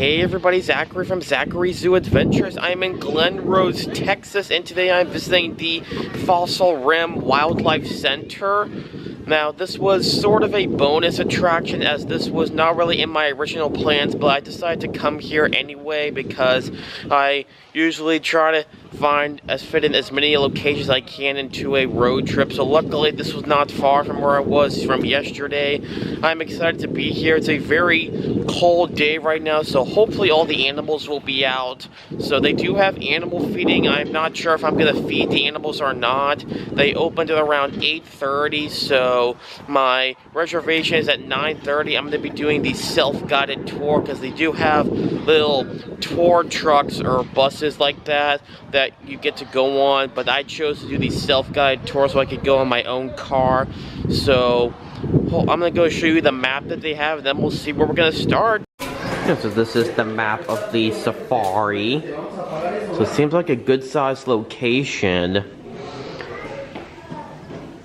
Hey everybody, Zachary from Zachary Zoo Adventures. I'm in Glen, Texas, and today I'm visiting the Fossil Rim Wildlife Center. Now, this was sort of a bonus attraction as this was not really in my original plans, but I decided to come here anyway because I usually try to fit in as many locations as I can into a road trip. So luckily this was not far from where I was from yesterday. I'm excited to be here. It's a very cold day right now, so hopefully all the animals will be out. So they do have animal feeding. I'm not sure if I'm going to feed the animals or not. They opened at around 8:30, so my reservation is at 9:30. I'm going to be doing the self-guided tour because they do have little tour trucks or buses like that you get to go on, but I chose to do the self-guided tour so I could go on my own car. So I'm going to go show you the map that they have, and then we'll see where we're going to start. So this is the map of the safari. So it seems like a good-sized location.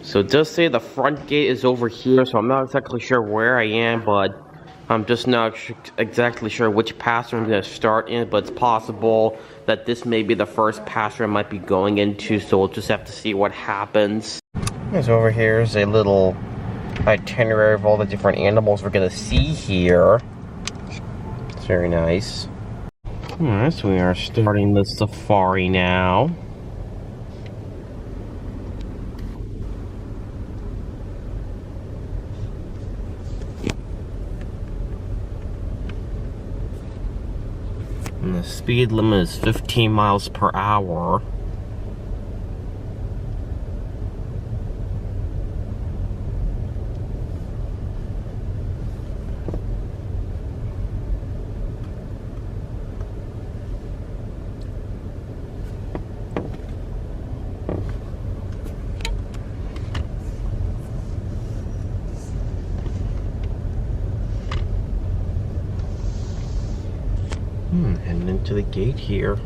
So it does say the front gate is over here, so I'm not exactly sure where I am, but I'm just not exactly sure which pasture I'm going to start in, but it's possible that this may be the first pasture I might be going into, so we'll just have to see what happens. So over here is a little itinerary of all the different animals we're going to see here. It's very nice. Alright, so we are starting the safari now. And the speed limit is 15 miles per hour. Heading into the gate here.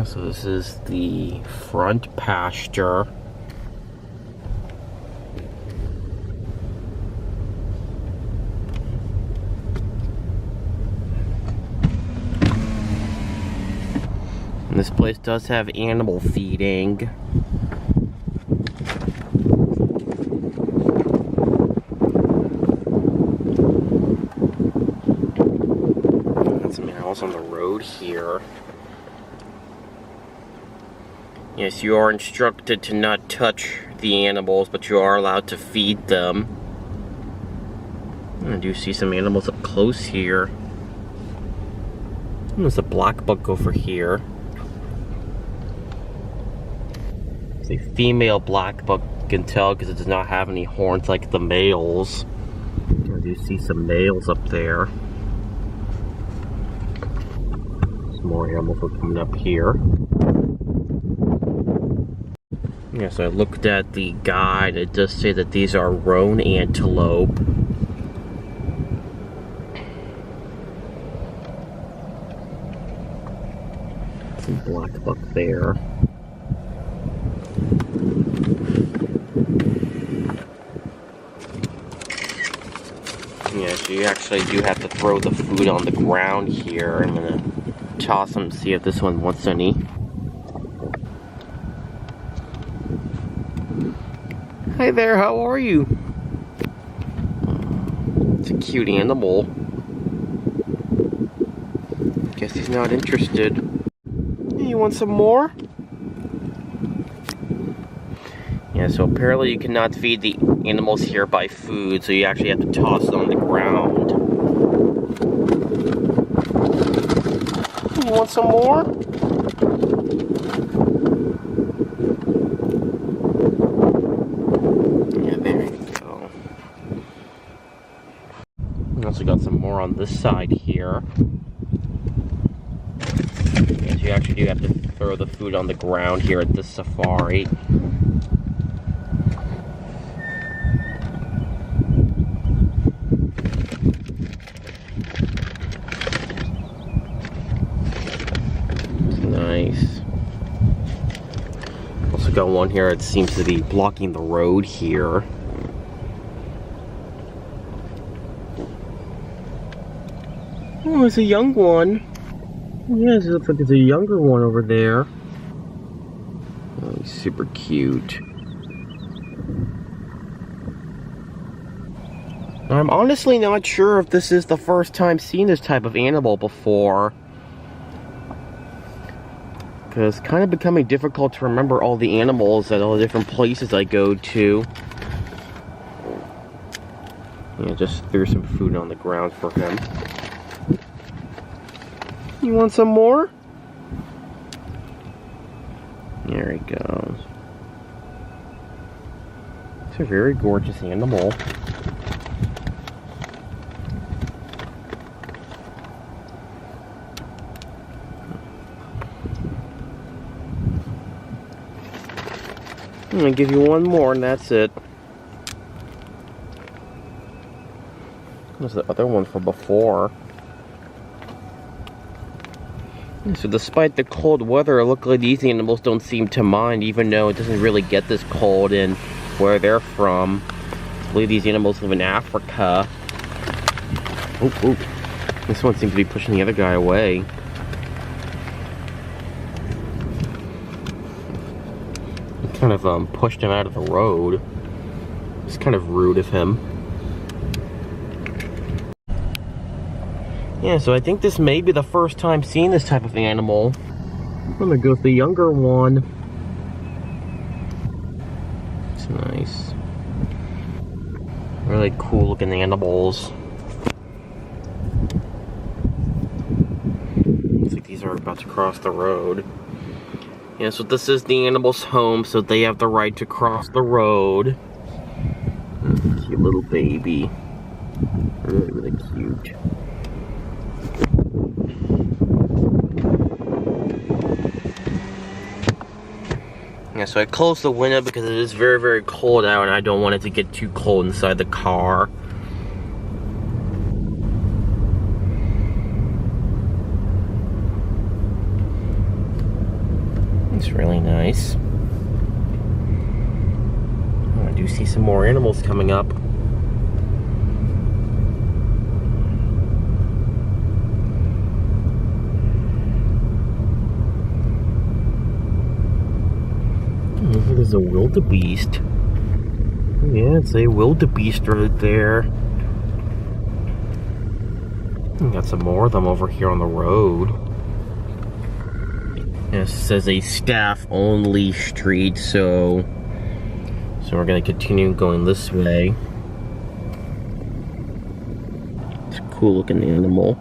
So this is the front pasture. And this place does have animal feeding. On the road here. Yes, you are instructed to not touch the animals, but you are allowed to feed them. I do see some animals up close here. There's a black buck over here. It's a female black buck, you can tell because it does not have any horns like the males. I do see some males up there. More animals are coming up here. Yes, I looked at the guide. It does say that these are roan antelope. Some black buck there. Yes, you actually do have to throw the food on the ground here. I'm gonna toss them to see if this one wants any. Hi there, how are you? It's a cute animal. Guess he's not interested. You want some more? Yeah, so apparently you cannot feed the animals here by food, so you actually have to toss it on the ground. You want some more? Yeah, there you go. We also got some more on this side here. Yes, you actually do have to throw the food on the ground here at this safari. Nice. Also got one here that seems to be blocking the road here. Oh, it's a young one. Yes, it looks like it's a younger one over there. Oh, he's super cute. I'm honestly not sure if this is the first time seeing this type of animal before. Because it's kind of becoming difficult to remember all the animals at all the different places I go to. Yeah, just threw some food on the ground for him. You want some more? There he goes. It's a very gorgeous animal. I'm gonna give you one more and that's it. There's the other one from before. So despite the cold weather, luckily these animals don't seem to mind, even though it doesn't really get this cold in where they're from. I believe these animals live in Africa. Oh, this one seems to be pushing the other guy away. Kind of pushed him out of the road. It's kind of rude of him. Yeah, so I think this may be the first time seeing this type of animal. I'm gonna go with the younger one. It's nice. Really cool looking animals. Looks like these are about to cross the road. Yeah, so this is the animal's home, so they have the right to cross the road. Cute little baby. Really, really cute. Yeah, so I closed the window because it is very, very cold out and I don't want it to get too cold inside the car. It's really nice. Oh, I do see some more animals coming up. Oh, there's a wildebeest. Yeah, it's a wildebeest right there. We got some more of them over here on the road. This says a staff-only street, so we're gonna continue going this way. It's a cool-looking animal.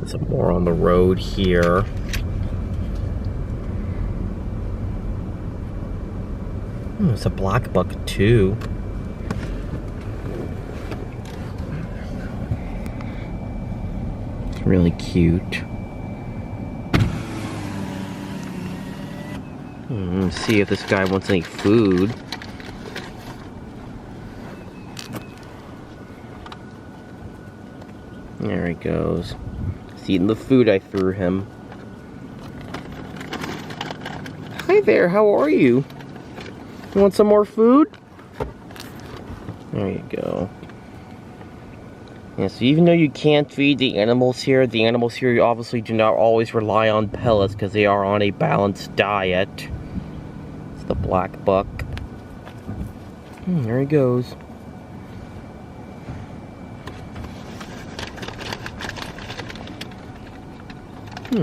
Some more on the road here. There's a black buck too. It's really cute. Let's see if this guy wants any food. There he goes. He's eating the food I threw him. Hi there, how are you? You want some more food? There you go. Yeah, so even though you can't feed the animals here obviously do not always rely on pellets because they are on a balanced diet. It's the black buck. There he goes.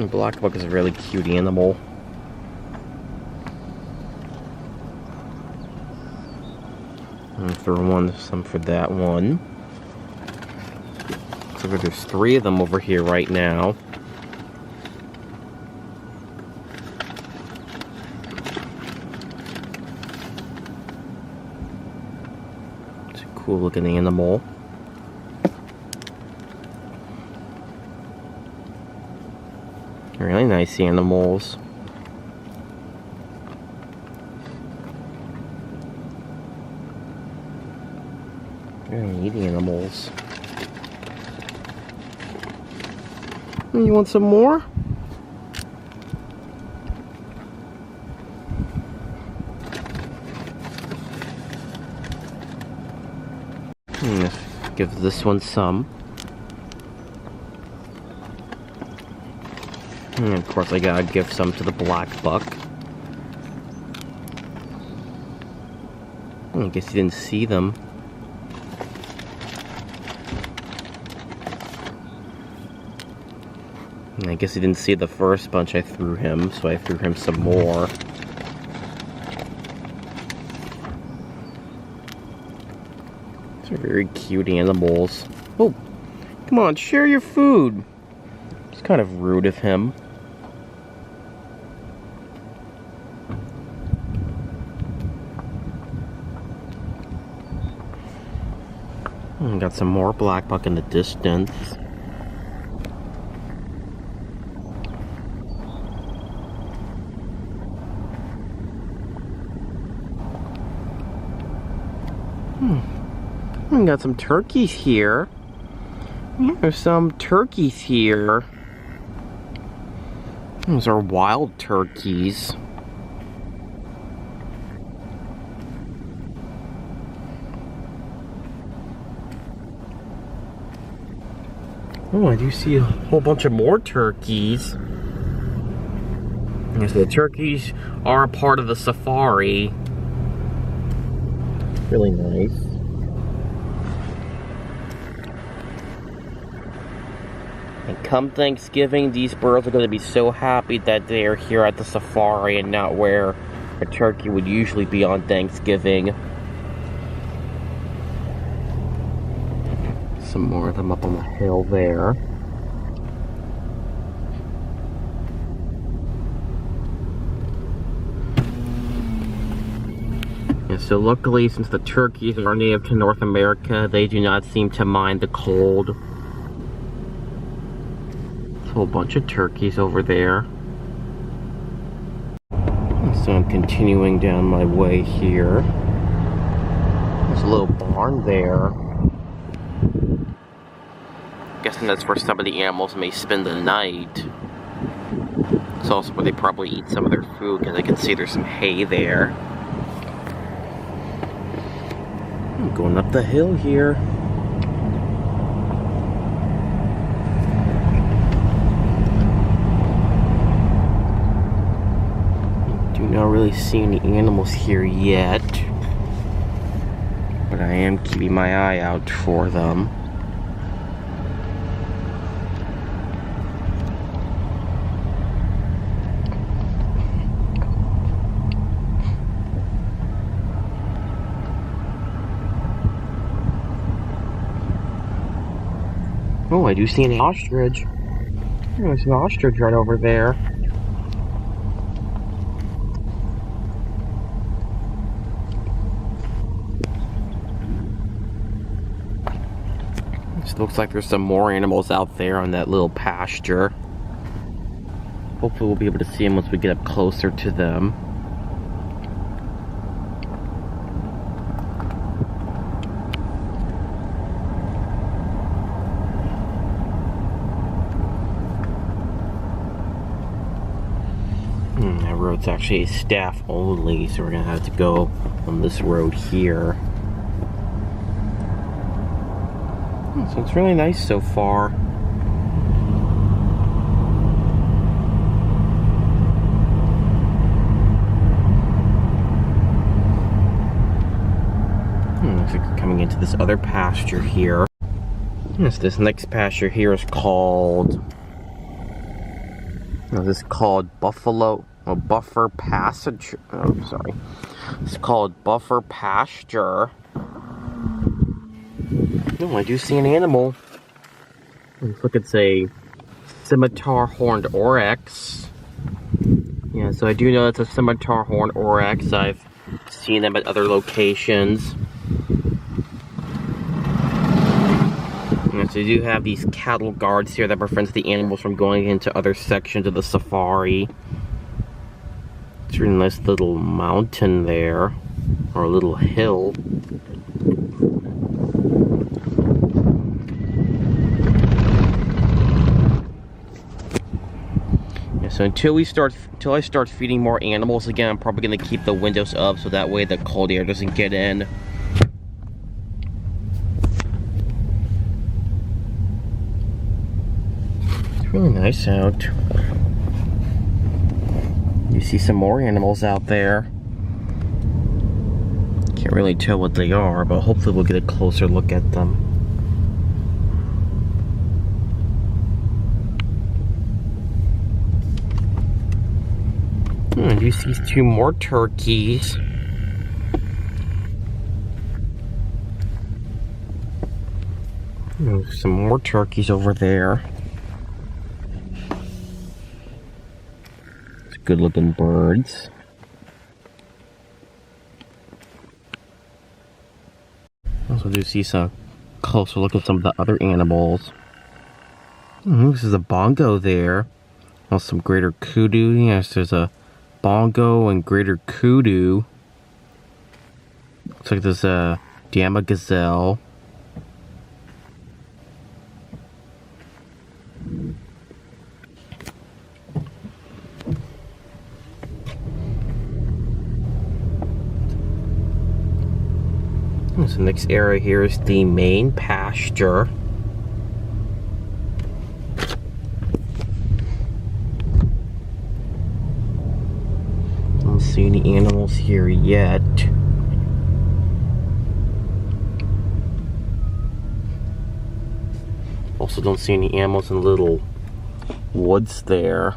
Black buck is a really cute animal. I'm throwing some for that one. So there's 3 of them over here right now. It's a cool looking animal. Really nice animals. Very neat animals. You want some more? give this one some. And of course I gotta give some to the black buck. I guess he didn't see them. And I guess he didn't see the first bunch I threw him, so I threw him some more. These are very cute animals. Oh, come on, share your food. It's kind of rude of him. Got some more black buck in the distance. We got some turkeys here. There's some turkeys here. Those are wild turkeys. Oh, I do see a whole bunch of more turkeys. So the turkeys are a part of the safari. Really nice. And come Thanksgiving, these birds are going to be so happy that they are here at the safari and not where a turkey would usually be on Thanksgiving. Some more of them up on the hill there. And so luckily, since the turkeys are native to North America, they do not seem to mind the cold. There's a whole bunch of turkeys over there. So I'm continuing down my way here. There's a little barn there. Guessing that's where some of the animals may spend the night. It's also where they probably eat some of their food, because I can see there's some hay there. I'm going up the hill here. Do not really see any animals here yet, but I am keeping my eye out for them. Oh, I do see an ostrich. There's an ostrich right over there. It looks like there's some more animals out there on that little pasture. Hopefully we'll be able to see them once we get up closer to them. That road's actually a staff only, so we're gonna have to go on this road here. So it's really nice so far. Looks like we're coming into this other pasture here. Yes, this next pasture here is called... this is called Buffer Passage. Oh, sorry. It's called Buffer Pasture. Oh, I do see an animal. Looks like it's a scimitar horned oryx. Yeah, so I do know it's a scimitar horned oryx. I've seen them at other locations. Yeah, so you do have these cattle guards here that prevents the animals from going into other sections of the safari. It's a really nice little mountain there, or a little hill. Yeah, so until I start feeding more animals again, I'm probably going to keep the windows up so that way the cold air doesn't get in. Really nice out. You see some more animals out there. Can't really tell what they are, but hopefully we'll get a closer look at them. And you see 2 more turkeys. Some more turkeys over there. It's good looking birds. Also do see some closer look at some of the other animals. This is a bongo there. Also some greater kudu. Yes, there's a bongo and greater kudu. Looks like there's a Dama gazelle. So the next area here is the main pasture. Don't see any animals here yet. Also don't see any animals in the little woods there.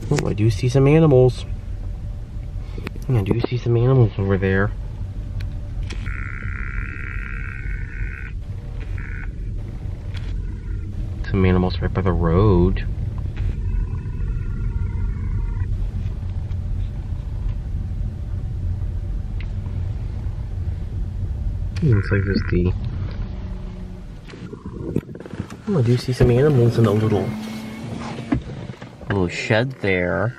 Oh, I do see some animals. I do see some animals over there. Some animals right by the road. Looks like there's the... Oh, I do see some animals in a little shed there.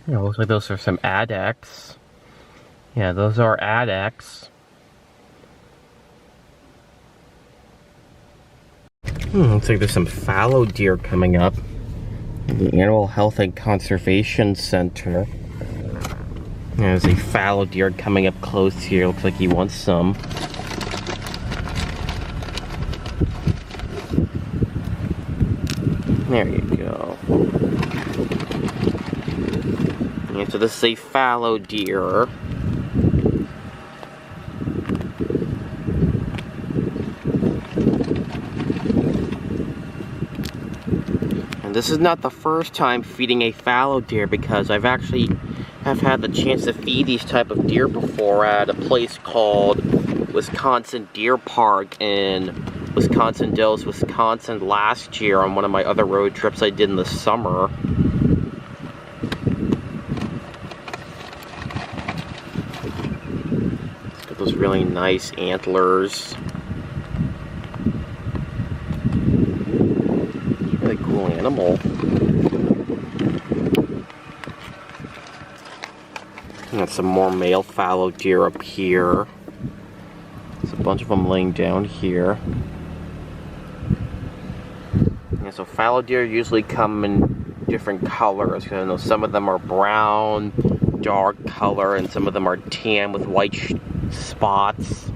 Yeah, looks like those are some addax. Yeah, those are addax. Looks like there's some fallow deer coming up. The Animal Health and Conservation Center. There's a fallow deer coming up close here. Looks like he wants some. There you go. And so this is a fallow deer. And this is not the first time feeding a fallow deer, because I've actually had the chance to feed these type of deer before at a place called Wisconsin Deer Park in Wisconsin Dells, Wisconsin last year on one of my other road trips I did in the summer. It's got those really nice antlers. Really cool animal. And got some more male fallow deer up here. There's a bunch of them laying down here. Yeah, so fallow deer usually come in different colors. I know some of them are brown, dark color, and some of them are tan with white spots.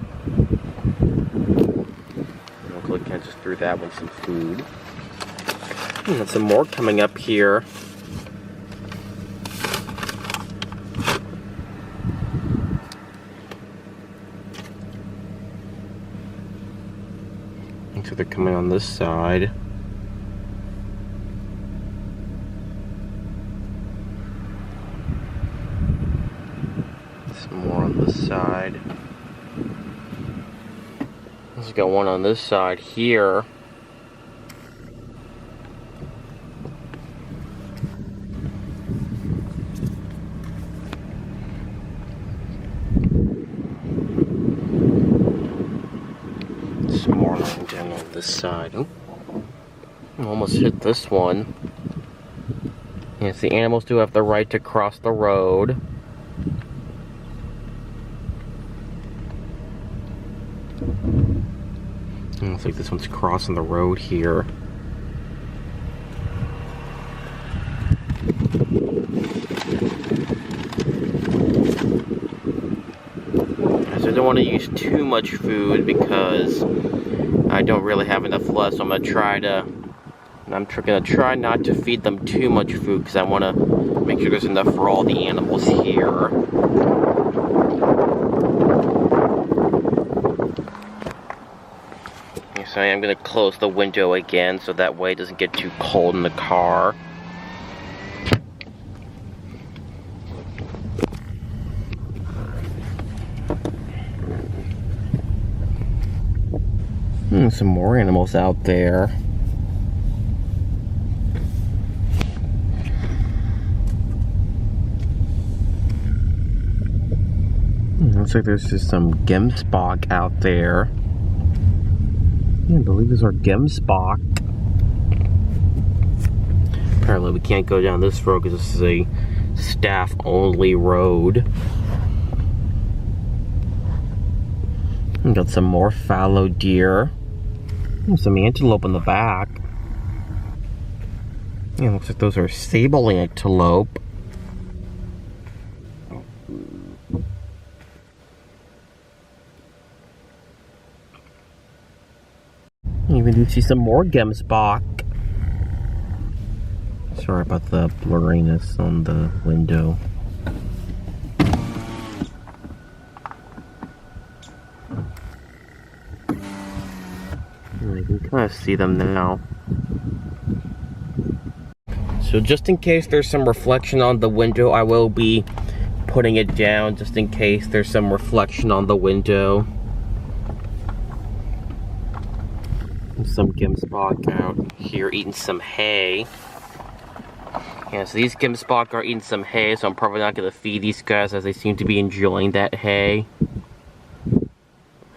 Luckily, I just threw that one some food. And some more coming up here. So they're coming on this side. Some more on this side. Let's got one on this side here. Some more lying down on this side. Oh, I almost hit this one. Yes, the animals do have the right to cross the road. It looks like this one's crossing the road here. want to use too much food because I don't really have enough left, so I'm gonna try not to feed them too much food because I want to make sure there's enough for all the animals here. So I am gonna close the window again so that way it doesn't get too cold in the car. Some more animals out there. Looks like there's just some gemsbok out there. I believe these are gemsbok. Apparently we can't go down this road because this is a staff-only road. We got some more fallow deer. Some antelope in the back. Yeah, looks like those are sable antelope. Even do see some more gemsbok. Sorry about the blurriness on the window. You can kind of see them now. So just in case there's some reflection on the window, I will be putting it down just in case there's some reflection on the window. Some gemsbok out here eating some hay. Yeah, so these gemsbok are eating some hay, so I'm probably not going to feed these guys as they seem to be enjoying that hay.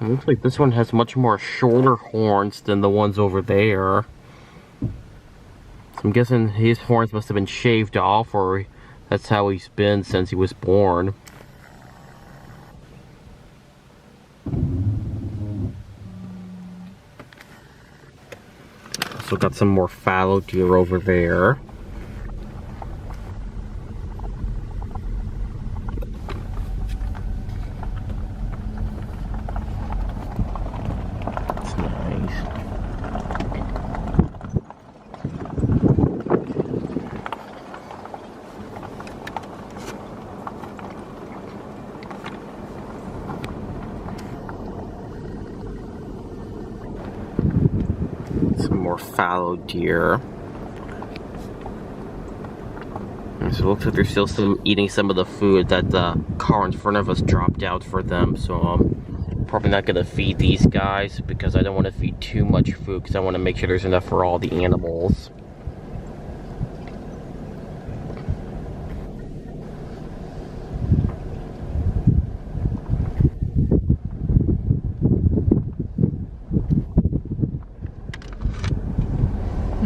It looks like this one has much more shorter horns than the ones over there. So I'm guessing his horns must have been shaved off, or that's how he's been since he was born. Also got some more fallow deer over there. Fallow deer. And so it looks like they're still eating some of the food that the car in front of us dropped out for them. So I'm probably not going to feed these guys because I don't want to feed too much food because I want to make sure there's enough for all the animals.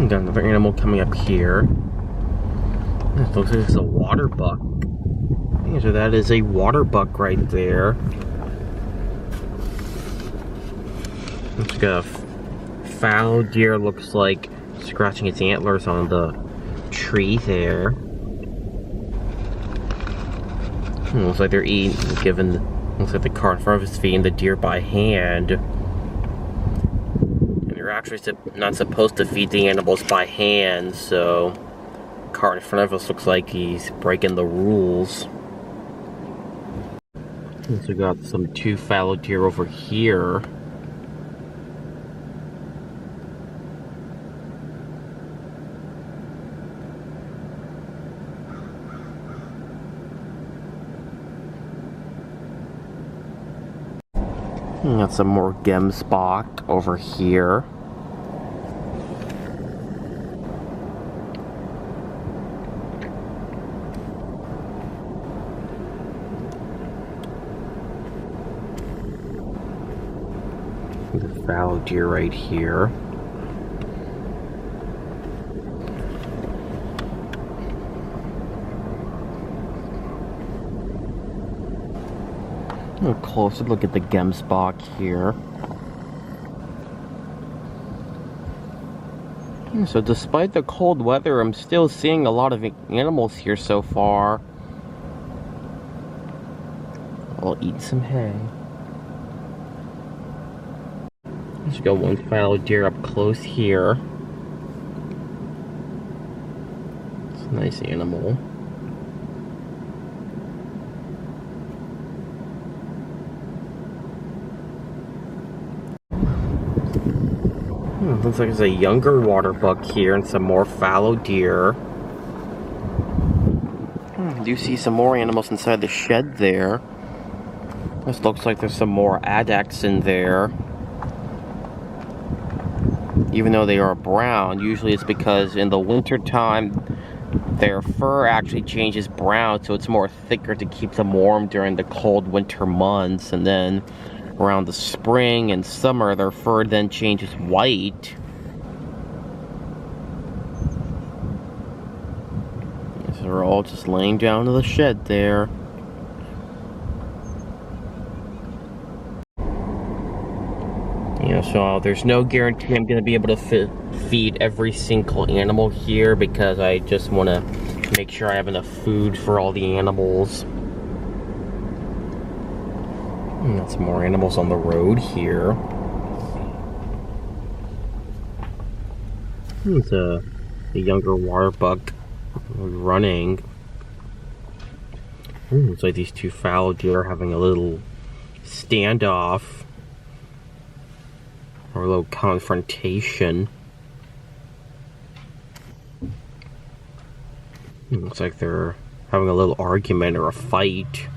Got another animal coming up here. It looks like it's a water buck. Yeah, so that is a water buck right there. It's like a fallow deer, looks like scratching its antlers on the tree there. Looks like they're looks like the car in front of us feeding the deer by hand. You're actually not supposed to feed the animals by hand, so the car in front of us looks like he's breaking the rules. So we got two fallow deer over here. We got some more gemsbok over here. The fallow deer right here. A closer look at the gemsbok here. So despite the cold weather, I'm still seeing a lot of animals here so far. I'll eat some hay. Let's go one fallow deer up close here. It's a nice animal. Looks like there's a younger water buck here and some more fallow deer. I do see some more animals inside the shed there. This looks like there's some more addax in there. Even though they are brown, usually it's because in the winter time their fur actually changes brown, so it's more thicker to keep them warm during the cold winter months, and then around the spring and summer their fur then changes white. So they're all just laying down in the shed there. So there's no guarantee I'm going to be able to feed every single animal here, because I just want to make sure I have enough food for all the animals. And that's more animals on the road here. There's a younger water buck running. Looks like these two fallow deer are having a little standoff. Or a little confrontation. Looks like they're having a little argument or a fight.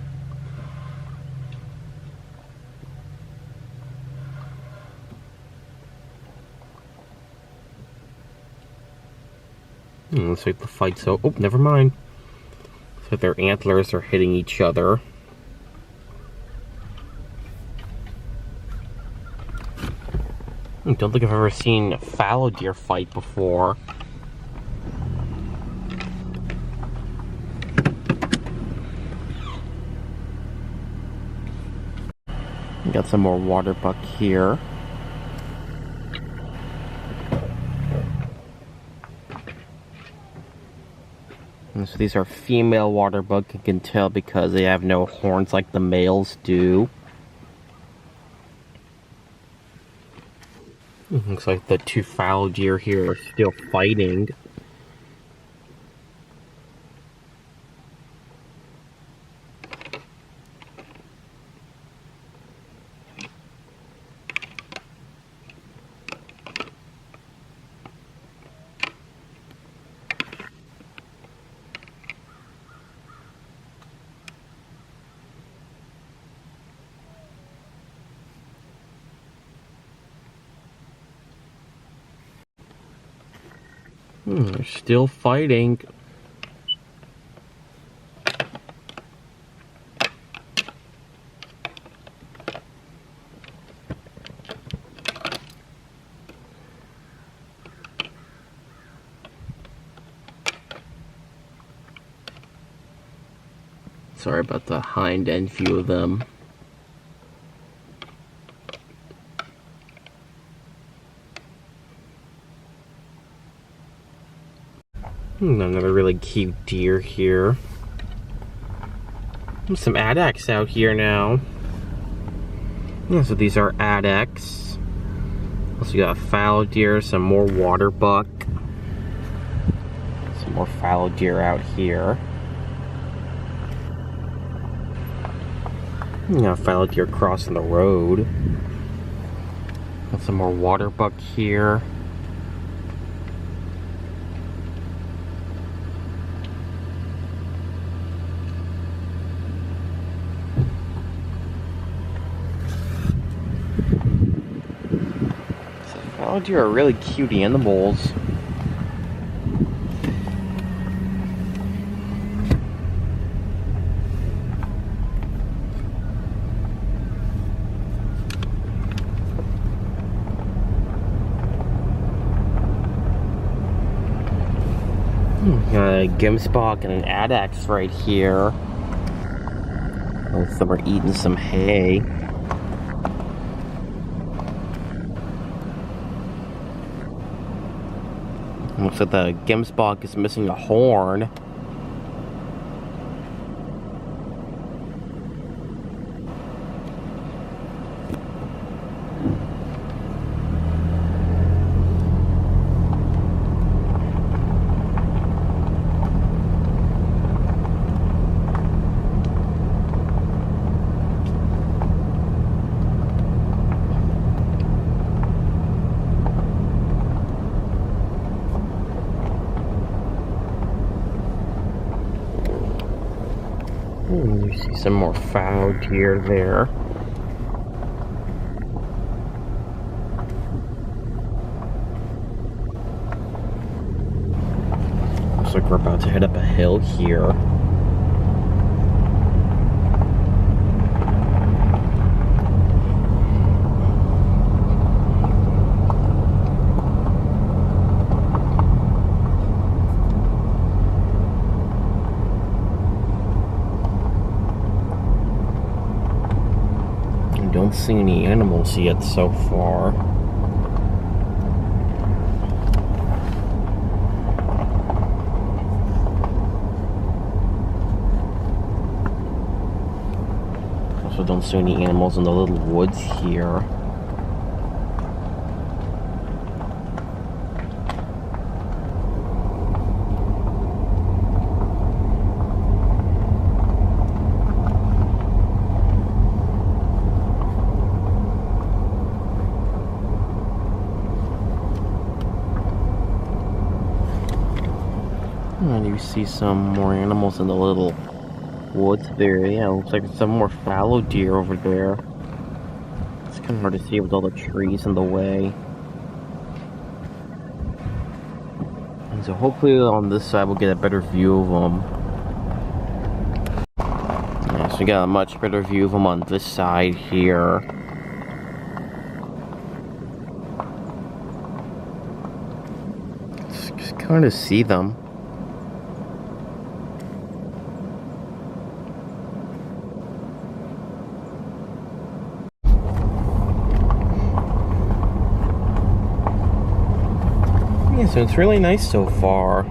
Looks like the fight's oh, never mind. Looks like their antlers are hitting each other. I don't think I've ever seen a fallow deer fight before. Got some more water buck here. And so these are female water buck. You can tell because they have no horns like the males do. Looks like the two fallow deer here are still fighting. They're still fighting. Sorry about the hind end view of them. Another really cute deer here. Some addax out here now. Yeah, so these are addax. Also got fallow deer, some more water buck. Some more fallow deer out here. Fallow deer crossing the road. Got some more water buck here. Fallow deer are really cute animals. Got a gimsbok and an addax right here. Both of them are eating some hay. Looks like the gimsbok is missing a horn. You see some more fallow deer there. Looks like we're about to head up a hill here. Don't see any animals yet so far. Also don't see any animals in the little woods here. And you see some more animals in the little woods there. Yeah, looks like some more fallow deer over there. It's kind of hard to see with all the trees in the way. And so hopefully on this side we'll get a better view of them. Yeah, so we got a much better view of them on this side here. Just kind of see them. Yeah, so it's really nice so far.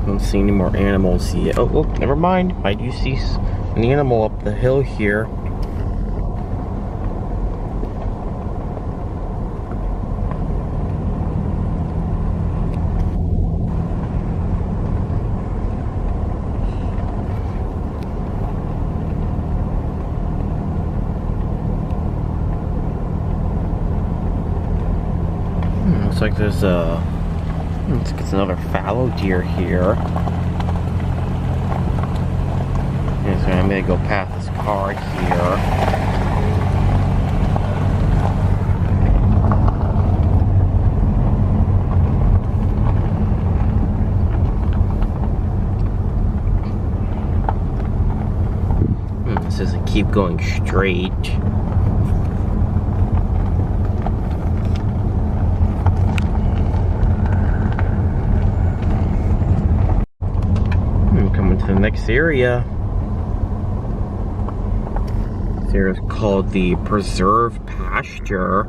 Don't see any more animals yet. Oh, never mind. I do see an animal up the hill here. Looks like there's it's another fallow deer here. Yeah, so I'm gonna go past this car here. This doesn't keep going straight. The next area. This area is called the Preserve Pasture.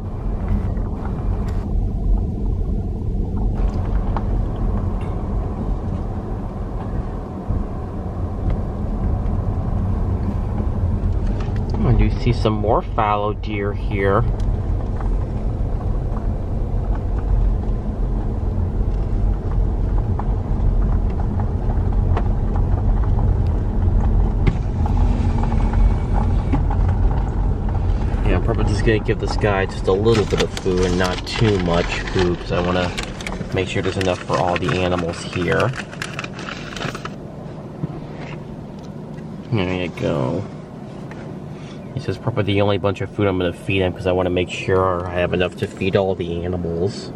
I do see some more fallow deer here. I'm probably just gonna give this guy just a little bit of food and not too much food because I want to make sure there's enough for all the animals here. There you go. This is probably the only bunch of food I'm gonna feed him because I want to make sure I have enough to feed all the animals.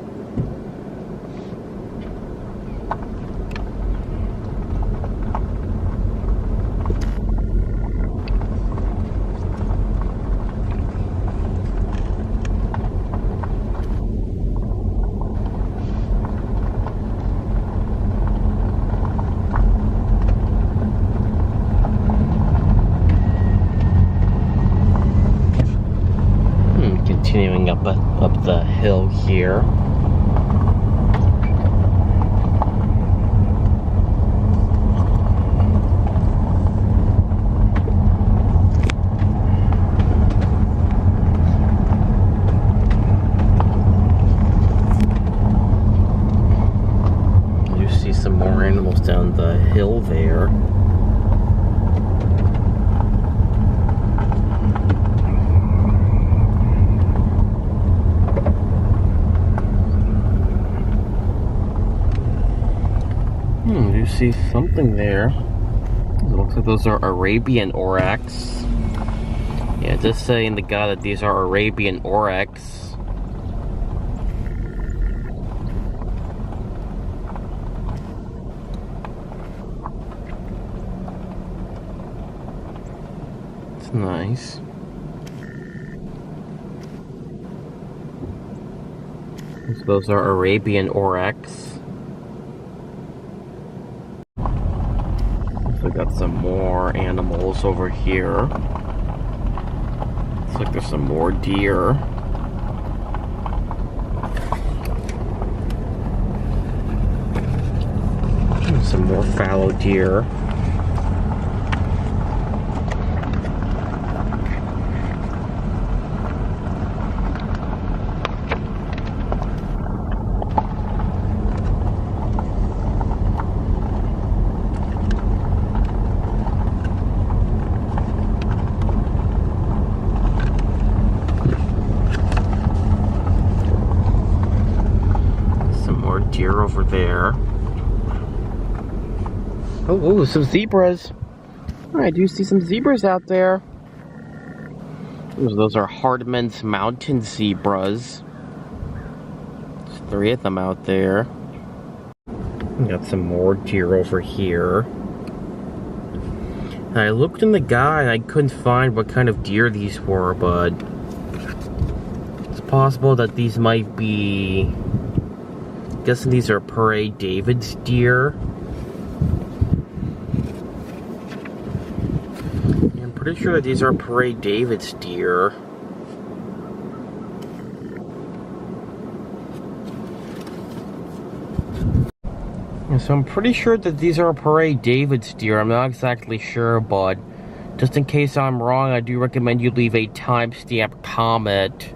Continuing up the hill here. animals down the hill there. You see something there. It looks like those are Arabian oryx. Yeah, just saying the guy that these are Arabian oryx. It's nice. So those are Arabian oryx. So got some more animals over here. Looks like there's some more deer. And some more fallow deer. Deer over there. Oh, some zebras. I do see some zebras out there. Those are Hardman's mountain zebras. There's 3 of them out there. Got some more deer over here. And I looked in the guide and I couldn't find what kind of deer these were, but it's possible that these might be... guessing these are Prairie David's deer. I'm pretty sure that these are Prairie David's deer. So I'm pretty sure that these are Prairie David's deer. I'm not exactly sure, but just in case I'm wrong, I do recommend you leave a timestamp comment.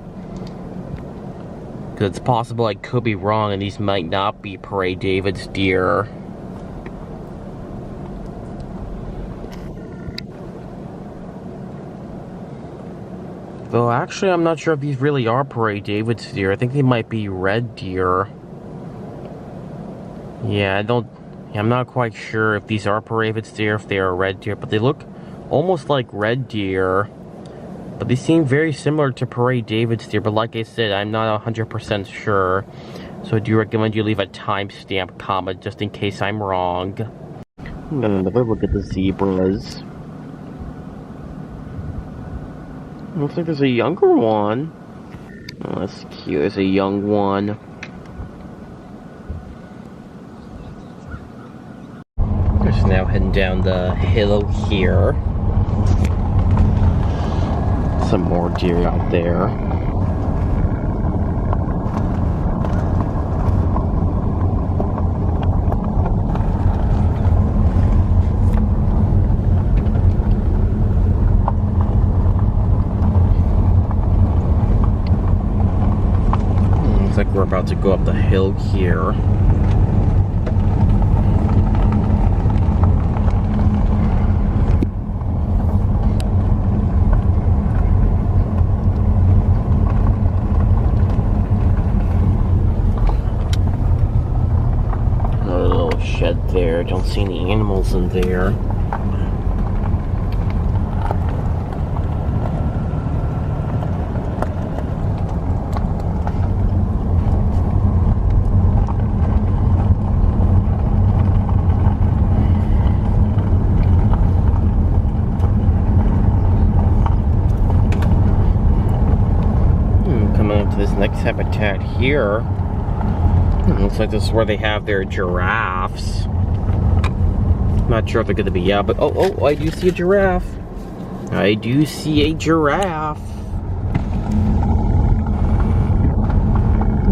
It's possible I could be wrong and these might not be Prairie David's deer. Though actually I'm not sure if these really are Prairie David's deer. I think they might be red deer. Yeah, I'm not quite sure if these are Prairie David's deer, if they are red deer, but they look almost like red deer. But they seem very similar to Prairie David's deer, but like I said, I'm not 100% sure. So I do recommend you leave a timestamp comment just in case I'm wrong. Another look at the zebras. Looks like there's a younger one. Oh, that's cute. There's a young one. Just now heading down the hill here. Some more deer out there. Looks like we're about to go up the hill here. There, don't see any animals in there. Coming up to this next habitat here. Looks like this is where they have their giraffes. Not sure if they're going to be out, but oh, I do see a giraffe. I do see a giraffe.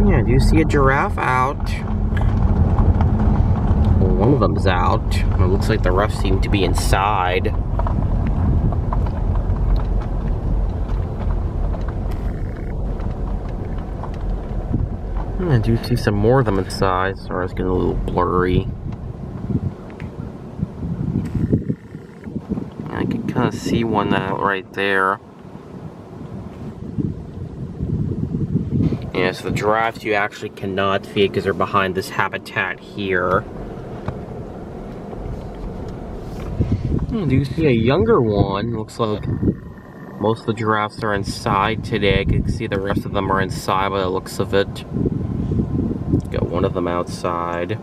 Yeah, I do see a giraffe out. Well, one of them's out. It looks like the rest seem to be inside. I do see some more of them inside. Sorry, it's getting a little blurry. see one out right there. Yeah, so the giraffes you actually cannot feed because they're behind this habitat here. Do you see a younger one? Looks like most of the giraffes are inside today. I can see the rest of them are inside by the looks of it. Got one of them outside.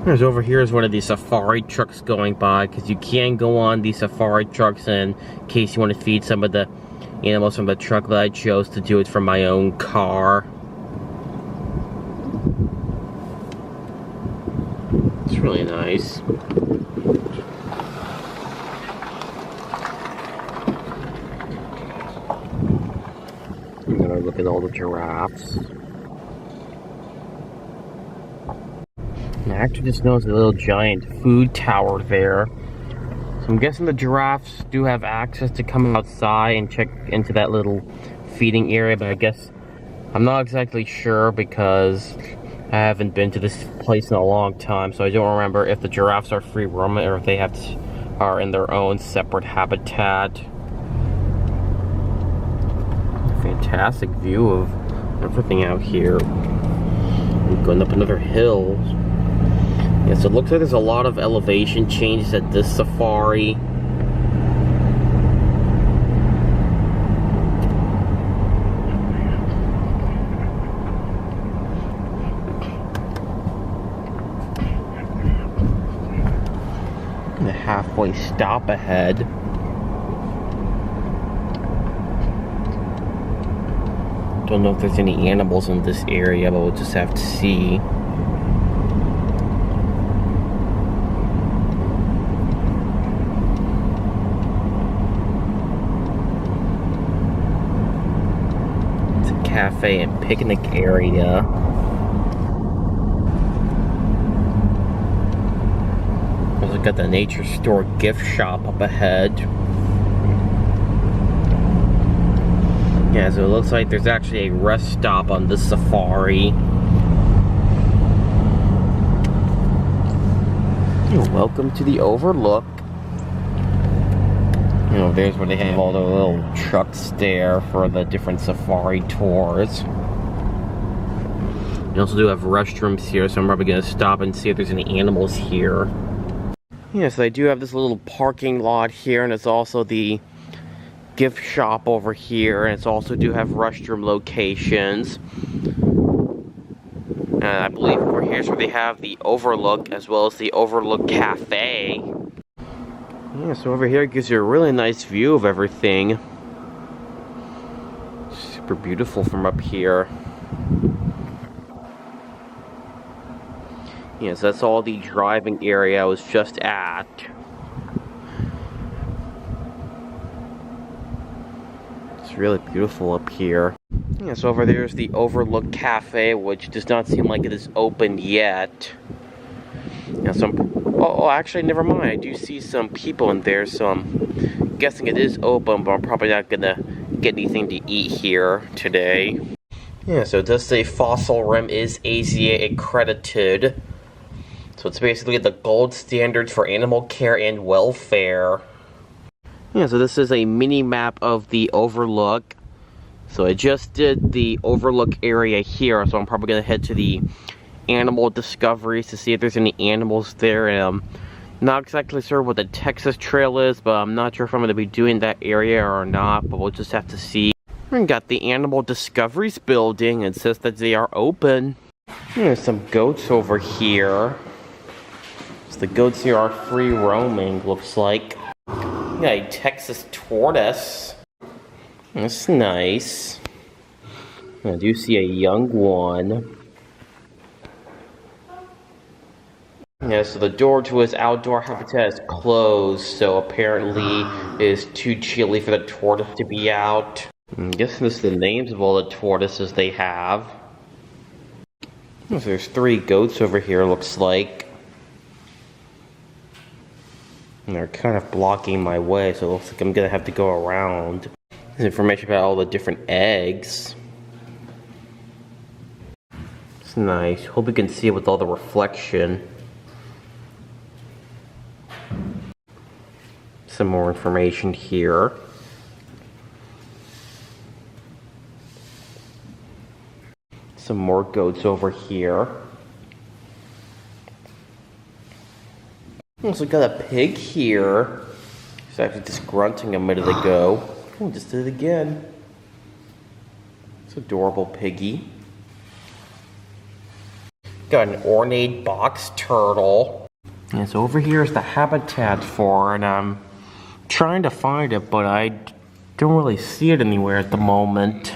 There's over here is one of these safari trucks going by, because you can go on these safari trucks in case you want to feed some of the animals from the truck, but I chose to do it from my own car. It's really nice. I'm gonna look at all the giraffes. And I actually just noticed a little giant food tower there. So I'm guessing the giraffes do have access to come outside and check into that little feeding area, but I guess I'm not exactly sure because I haven't been to this place in a long time, so I don't remember if the giraffes are free roaming or if they are in their own separate habitat. Fantastic view of everything out here. I'm going up another hill. Yeah, so it looks like there's a lot of elevation changes at this safari. And a halfway stop ahead. Don't know if there's any animals in this area, but we'll just have to see. Cafe and picnic area. Also got the nature store gift shop up ahead. Yeah, so it looks like there's actually a rest stop on this safari. Welcome to the overlook. You know, there's where they have all the little trucks there for the different safari tours. They also do have restrooms here, so I'm probably going to stop and see if there's any animals here. Yes, they do have this little parking lot here, and it's also the gift shop over here, and it's also do have restroom locations. And I believe over here is where they have the overlook, as well as the overlook cafe. Yeah, so over here it gives you a really nice view of everything. Super beautiful from up here. Yeah, so that's all the driving area I was just at. It's really beautiful up here. Yeah, so over there is the Overlook Cafe, which does not seem like it is open yet. Yeah, oh, actually, never mind. I do see some people in there, so I'm guessing it is open, but I'm probably not gonna get anything to eat here today. Yeah, so it does say Fossil Rim is AZA accredited. So it's basically the gold standards for animal care and welfare. Yeah, so this is a mini map of the Overlook. So I just did the Overlook area here, so I'm probably gonna head to the animal discoveries to see if there's any animals there. And I'm not exactly sure what the Texas Trail is, but I'm not sure if I'm going to be doing that area or not, but we'll just have to see. We got the animal discoveries building, and it says that they are open. There's some goats over here. So the goats here are free roaming, looks like. Got a Texas tortoise. That's nice. I do see a young one. Yeah, so the door to his outdoor habitat is closed, so apparently it is too chilly for the tortoise to be out. I'm guessing this is the names of all the tortoises they have. So there's 3 goats over here, looks like. And they're kind of blocking my way, so it looks like I'm gonna have to go around. There's information about all the different eggs. It's nice. Hope you can see it with all the reflection. Some more information here. Some more goats over here. Also got a pig here. He's actually just grunting a minute ago. Oh, just did it again. It's adorable piggy. Got an ornate box turtle. And so over here is the habitat for it, and I'm trying to find it, but I don't really see it anywhere at the moment.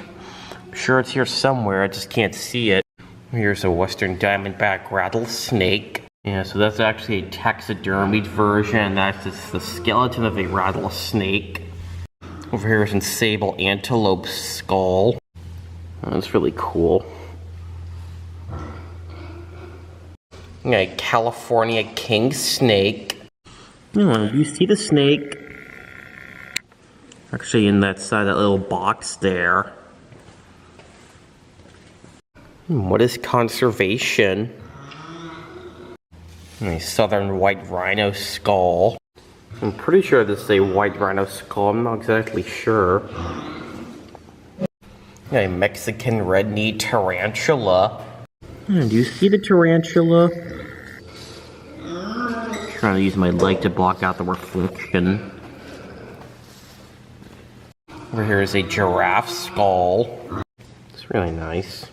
I'm sure it's here somewhere, I just can't see it. Here's a western diamondback rattlesnake. Yeah, so that's actually a taxidermied version. That's just the skeleton of a rattlesnake. Over here is a sable antelope skull. That's really cool. A California king snake. Oh, you see the snake? Actually in that side, that little box there. What is conservation? A southern white rhino skull. I'm pretty sure this is a white rhino skull, I'm not exactly sure. A Mexican red-kneed tarantula. Do you see the tarantula? I'm trying to use my leg to block out the reflection. Over here is a giraffe skull. It's really nice.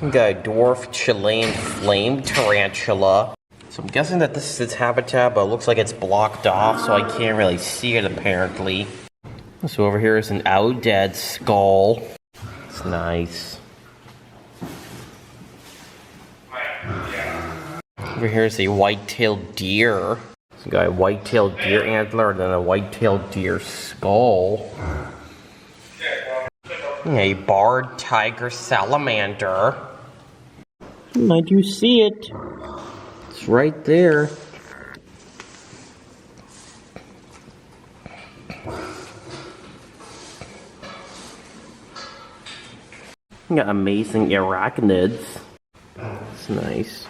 We got a dwarf Chilean flame tarantula. So I'm guessing that this is its habitat, but it looks like it's blocked off, so I can't really see it apparently. So over here is an Oudad skull. It's nice. Over here is a white-tailed deer. So we got a white-tailed deer antler and then a white-tailed deer skull. A barred tiger salamander. I do see it. It's right there. We got amazing arachnids. It's nice.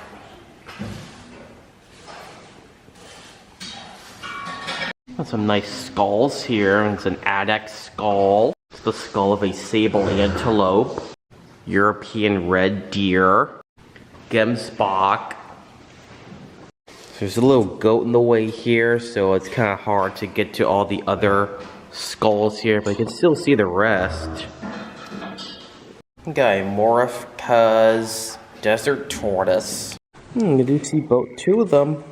Got some nice skulls here. It's an addax skull. It's the skull of a sable antelope. European red deer. Gemsbok. There's a little goat in the way here, so it's kind of hard to get to all the other skulls here, but you can still see the rest. Got a Morifka's desert tortoise. I do see both two of them.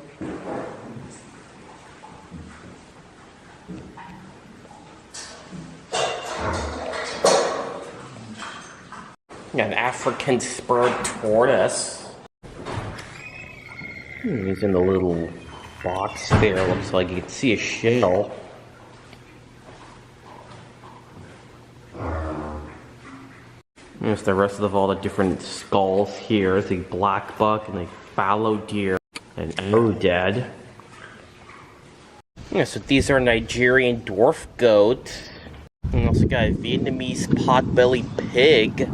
Got an African spurred tortoise. He's in the little box there. Looks like you can see a shell. There's the rest of all the different skulls here. There's a black buck and a fallow deer and Oudad. Yeah, so these are Nigerian dwarf goats. And also got a Vietnamese potbelly pig.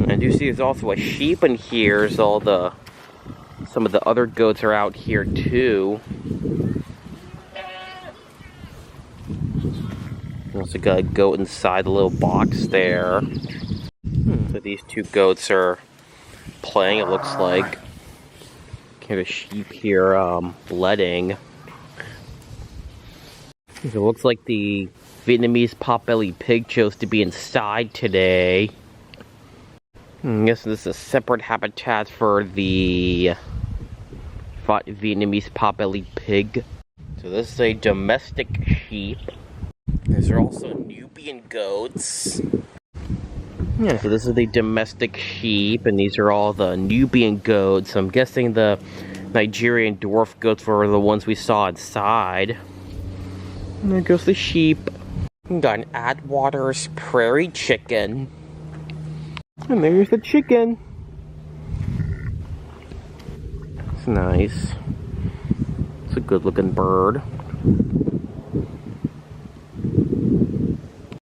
I do see there's also a sheep in here. So some of the other goats are out here too. Also got a goat inside the little box there. So these two goats are playing, it looks like. Got a sheep here bleeding. So it looks like the Vietnamese potbelly pig chose to be inside today. I guess this is a separate habitat for the Vietnamese potbelly pig. So this is a domestic sheep. These are also Nubian goats. Yeah, so this is the domestic sheep, and these are all the Nubian goats. I'm guessing the Nigerian dwarf goats were the ones we saw inside. And there goes the sheep. We got an Atwater's prairie chicken. And there's the chicken. It's nice. It's a good looking bird.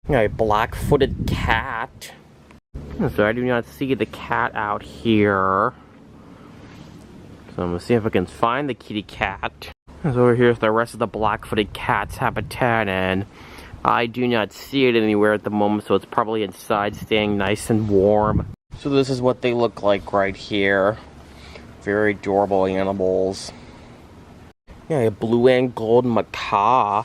Got a black-footed cat. So I do not see the cat out here. So I'm gonna see if I can find the kitty cat. So over here's the rest of the black-footed cat's habitat, and I do not see it anywhere at the moment, so it's probably inside staying nice and warm. So this is what they look like right here. Very adorable animals. Yeah, a blue and gold macaw.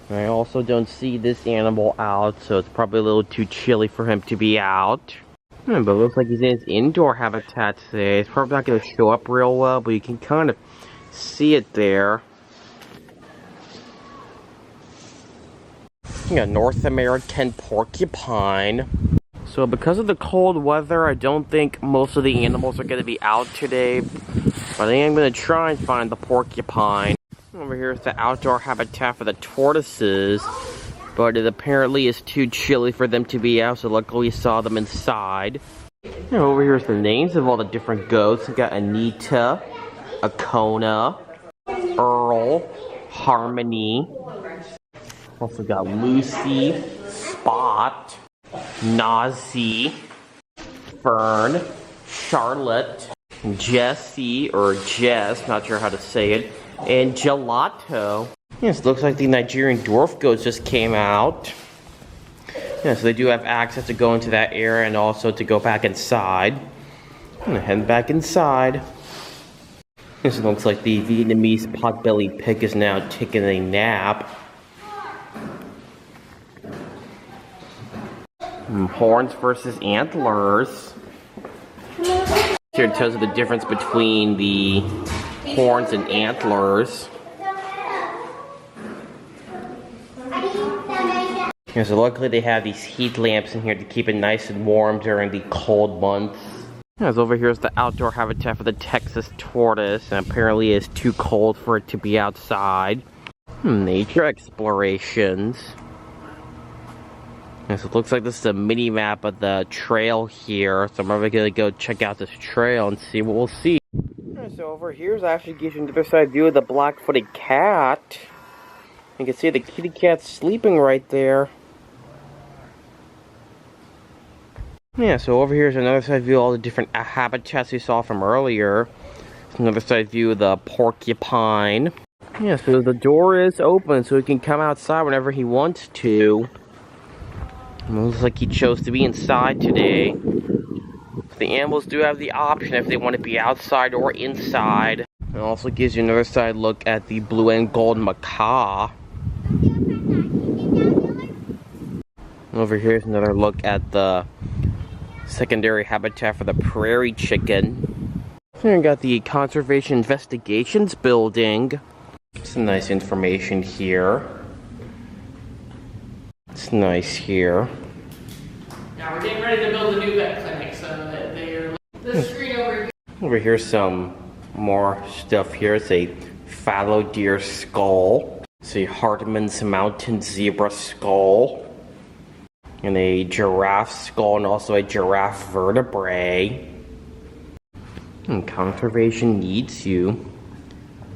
I also don't see this animal out, so it's probably a little too chilly for him to be out. But it looks like he's in his indoor habitat today. It's probably not going to show up real well, but you can kind of see it there. Yeah, North American porcupine. So because of the cold weather, I don't think most of the animals are going to be out today. But I am going to try and find the porcupine. Over here is the outdoor habitat for the tortoises. But it apparently is too chilly for them to be out, so luckily we saw them inside. And over here is the names of all the different goats. We got Anita, Akona, Earl, Harmony. Also got Lucy, Spot, Nazi, Fern, Charlotte, Jessie, or Jess, not sure how to say it, and Gelato. Yes, looks like the Nigerian dwarf goats just came out. Yeah, so they do have access to go into that area and also to go back inside. I'm gonna head back inside. This looks like the Vietnamese potbelly pig is now taking a nap. Horns versus antlers. Here it tells you the difference between the horns and antlers. Yeah, so luckily they have these heat lamps in here to keep it nice and warm during the cold months. Yeah, so over here is the outdoor habitat for the Texas tortoise, and apparently it's too cold for it to be outside. Nature explorations. So it looks like this is a mini map of the trail here, so I'm probably gonna go check out this trail and see what we'll see. So over here actually gives you another side view of the black-footed cat. You can see the kitty cat sleeping right there. Yeah, so over here is another side view of all the different habitats we saw from earlier. It's another side view of the porcupine. Yeah, so the door is open so he can come outside whenever he wants to. It looks like he chose to be inside today. The animals do have the option if they want to be outside or inside. It also gives you another side look at the blue and gold macaw. Over here is another look at the secondary habitat for the prairie chicken. Here we got the Conservation Investigations building. Some nice information here. It's nice here. Now we're getting ready to build a new vet clinic, so that they're the screen over here. Over here's some more stuff here. It's a fallow deer skull. It's a Hartman's mountain zebra skull. And a giraffe skull, and also a giraffe vertebrae. And conservation needs you.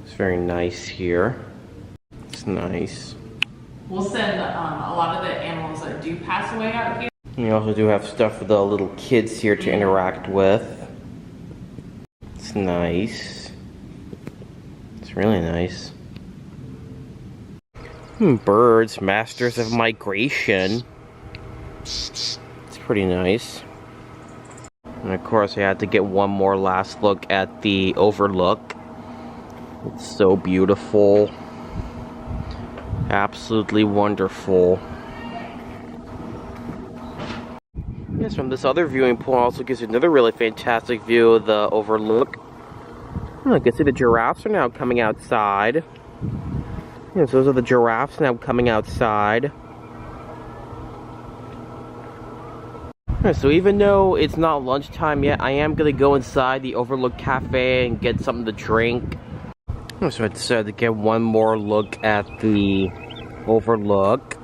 It's very nice here. It's nice. We'll send a lot of the animals that do pass away out here. And you also do have stuff for the little kids here to interact with. It's nice. It's really nice. Birds, masters of migration. It's pretty nice. And of course I had to get one more last look at the overlook. It's so beautiful. Absolutely wonderful. Yes, from this other viewing point also gives you another really fantastic view of the overlook. I can see the giraffes are now coming outside. Yes, those are the giraffes now coming outside. So even though it's not lunchtime yet, I am going to go inside the Overlook Cafe and get something to drink. So I decided to get one more look at the Overlook.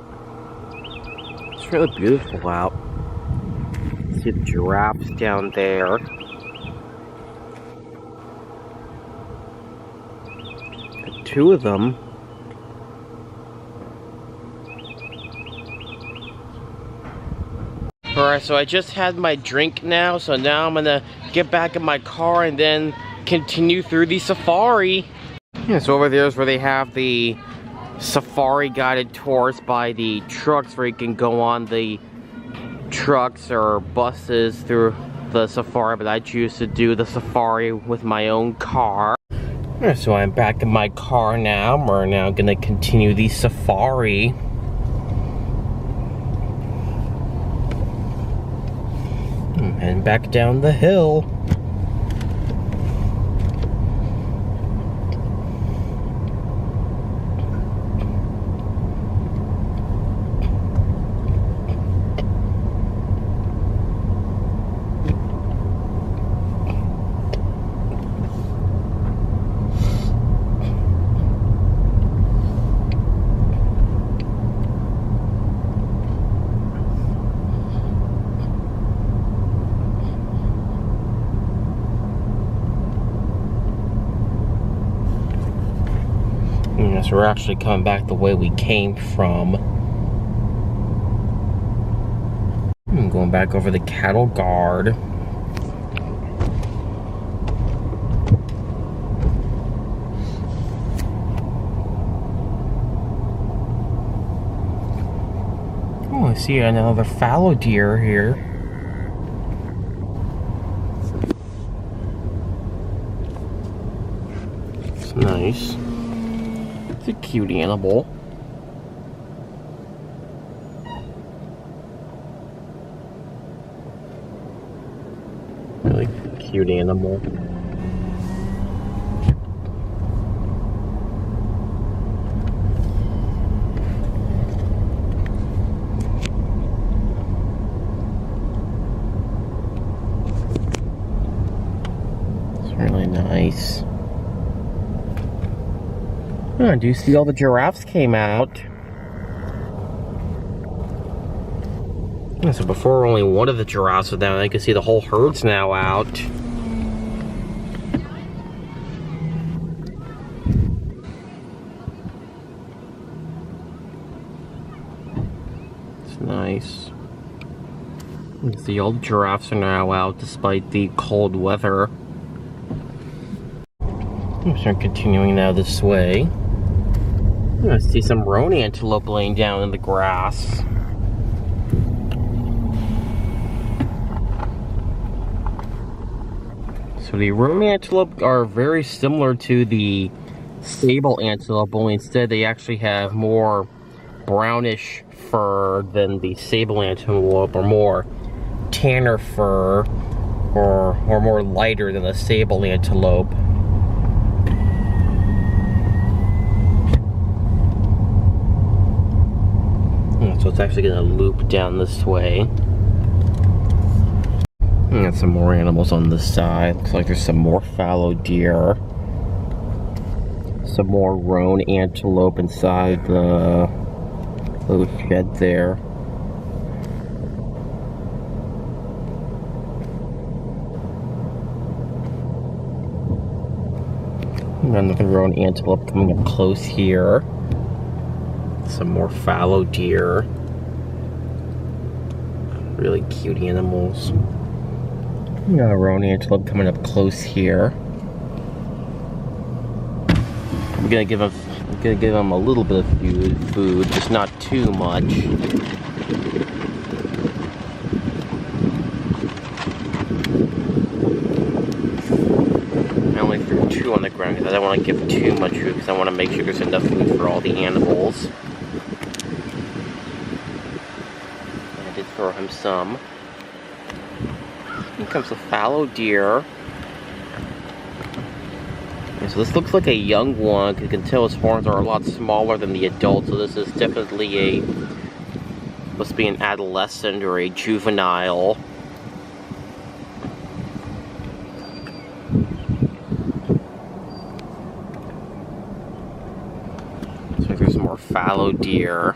It's really beautiful out. See the giraffes down there. Got two of them. Alright, so I just had my drink now, so now I'm gonna get back in my car and then continue through the safari. Yeah, so over there is where they have the safari guided tours by the trucks, where you can go on the trucks or buses through the safari, but I choose to do the safari with my own car. Yeah, so I'm back in my car now. We're now gonna continue the safari. I'm heading back down the hill. So we're actually coming back the way we came from. I'm going back over the cattle guard. Oh, I see another fallow deer here. It's nice. It's a cute animal. Really cute animal. It's really nice. Oh, do you see all the giraffes came out? Yeah, so before only one of the giraffes was down, I can see the whole herd's now out. It's nice. You can see all the giraffes are now out despite the cold weather. I'm start continuing now this way. I see some roan antelope laying down in the grass. So the roan antelope are very similar to the sable antelope, only instead they actually have more brownish fur than the sable antelope, or more tanner fur, or more lighter than the sable antelope. So it's actually gonna loop down this way. And got some more animals on this side. Looks like there's some more fallow deer. Some more roan antelope inside the little shed there. Another roan antelope coming up close here. Some more fallow deer. Really cute animals. Got a roan antelope coming up close here. I'm gonna give them a little bit of food, just not too much. I only threw 2 on the ground because I don't want to give too much food, because I want to make sure there's enough food for all the animals. I did throw him some. Here comes the fallow deer. And so this looks like a young one. You can tell his horns are a lot smaller than the adult. So this is definitely must be an adolescent or a juvenile. So there's more fallow deer.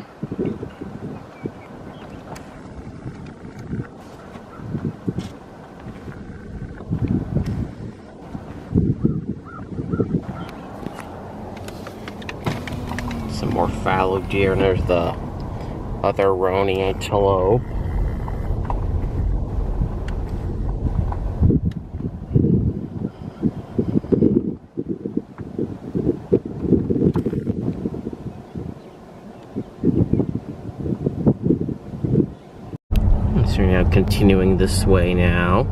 Some more fallow deer, and there's the other roan antelope. We're now continuing this way now.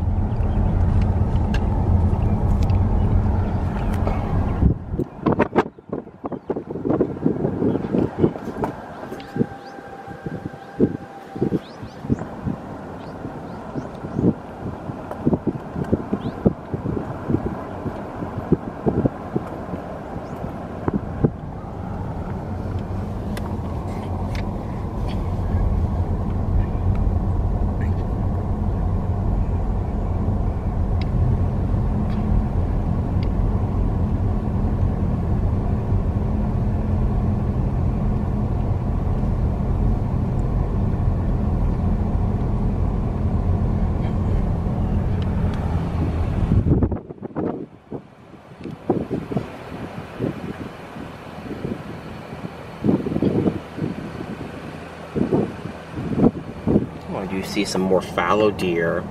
I do see some more fallow deer.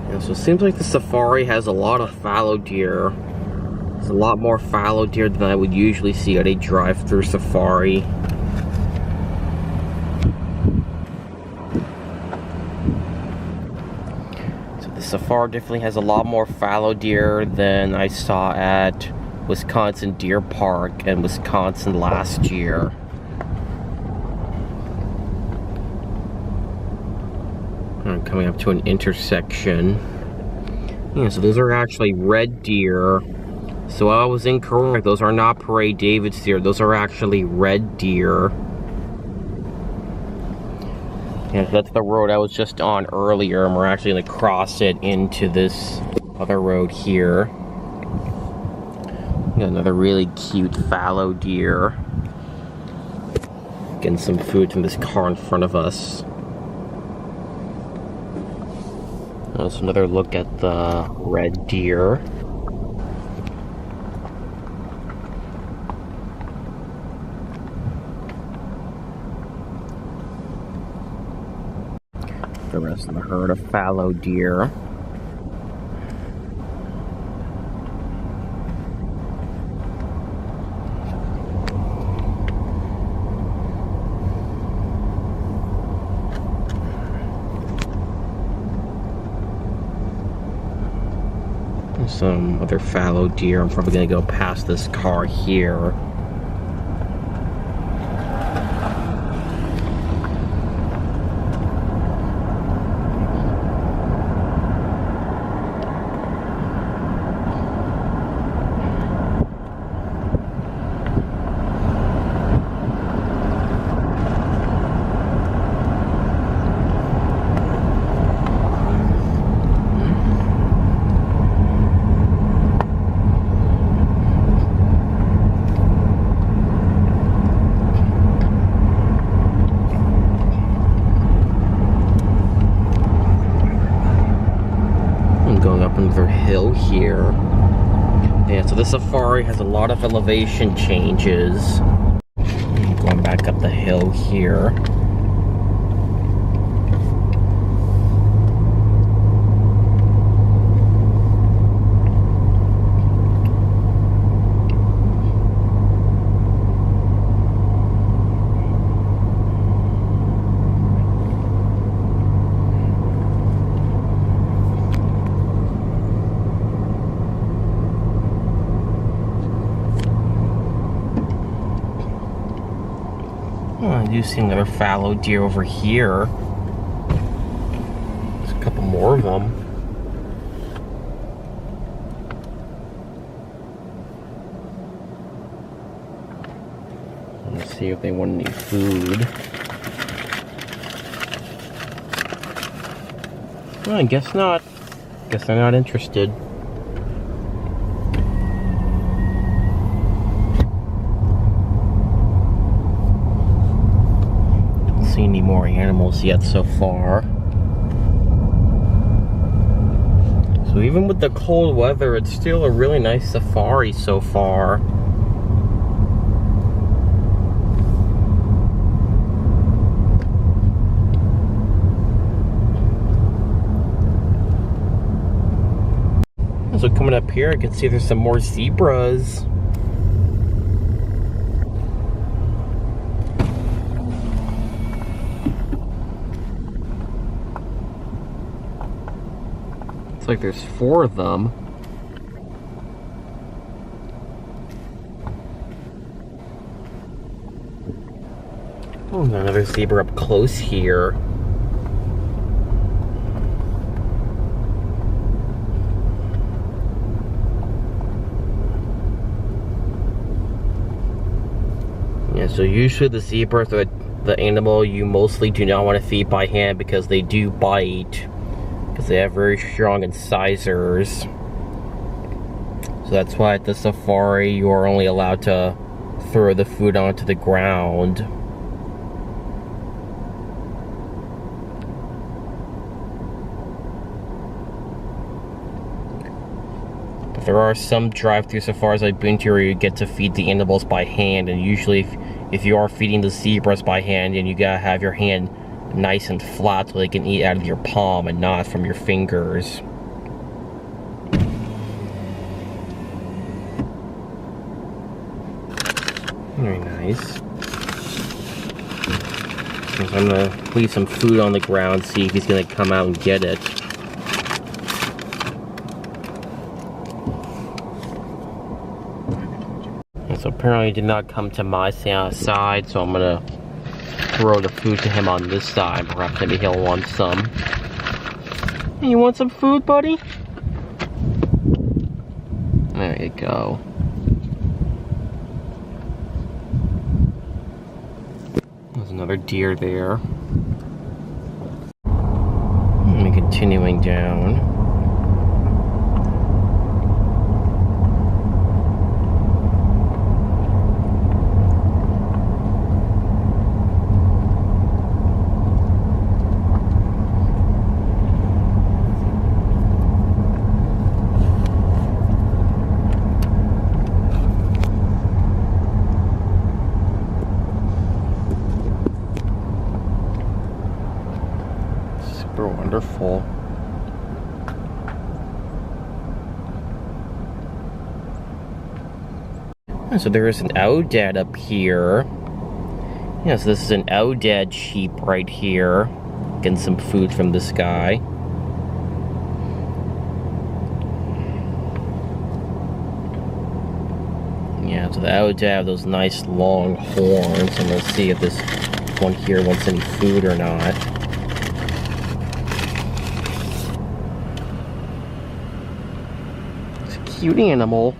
And so it seems like the safari has a lot of fallow deer. There's a lot more fallow deer than I would usually see at a drive-through safari. So the safari definitely has a lot more fallow deer than I saw at Wisconsin Deer Park in Wisconsin last year. I'm coming up to an intersection. Yeah, so those are actually red deer. So I was incorrect. Those are not Prairie David's deer. Those are actually red deer. Yeah, that's the road I was just on earlier, and we're actually going to cross it into this other road here. Got another really cute fallow deer. Getting some food from this car in front of us. That's another look at the red deer. The rest of the herd of fallow deer. Some other fallow deer. I'm probably gonna go past this car here. Another hill here. Yeah, so the safari has a lot of elevation changes. Going back up the hill here. Oh, I do see another fallow deer over here. There's a couple more of them. Let's see if they want any food. Well, I guess not. Guess they're not interested. Any more animals yet so far. So even with the cold weather, it's still a really nice safari so far. So coming up here, I can see there's some more zebras. Looks like there's 4 of them. Oh, another zebra up close here. Yeah, so usually the zebras are the animal you mostly do not want to feed by hand because they do bite. Because they have very strong incisors. So that's why at the safari you are only allowed to throw the food onto the ground. But there are some drive-through safaris I've been to where you get to feed the animals by hand, and usually if you are feeding the zebras by hand, then you gotta have your hand nice and flat so they can eat out of your palm and not from your fingers. Very nice. So I'm gonna leave some food on the ground, see if he's gonna come out and get it. And so apparently he did not come to my side, so I'm gonna throw the food to him on this side. Perhaps maybe he'll want some. Hey, you want some food, buddy? There you go. There's another deer there. And continuing down. Wonderful. And so there is an Odad up here. Yeah, so this is an Odad sheep right here. Getting some food from this guy. Yeah, so the Odad have those nice long horns. I'm gonna see if this one here wants any food or not. Cute animal.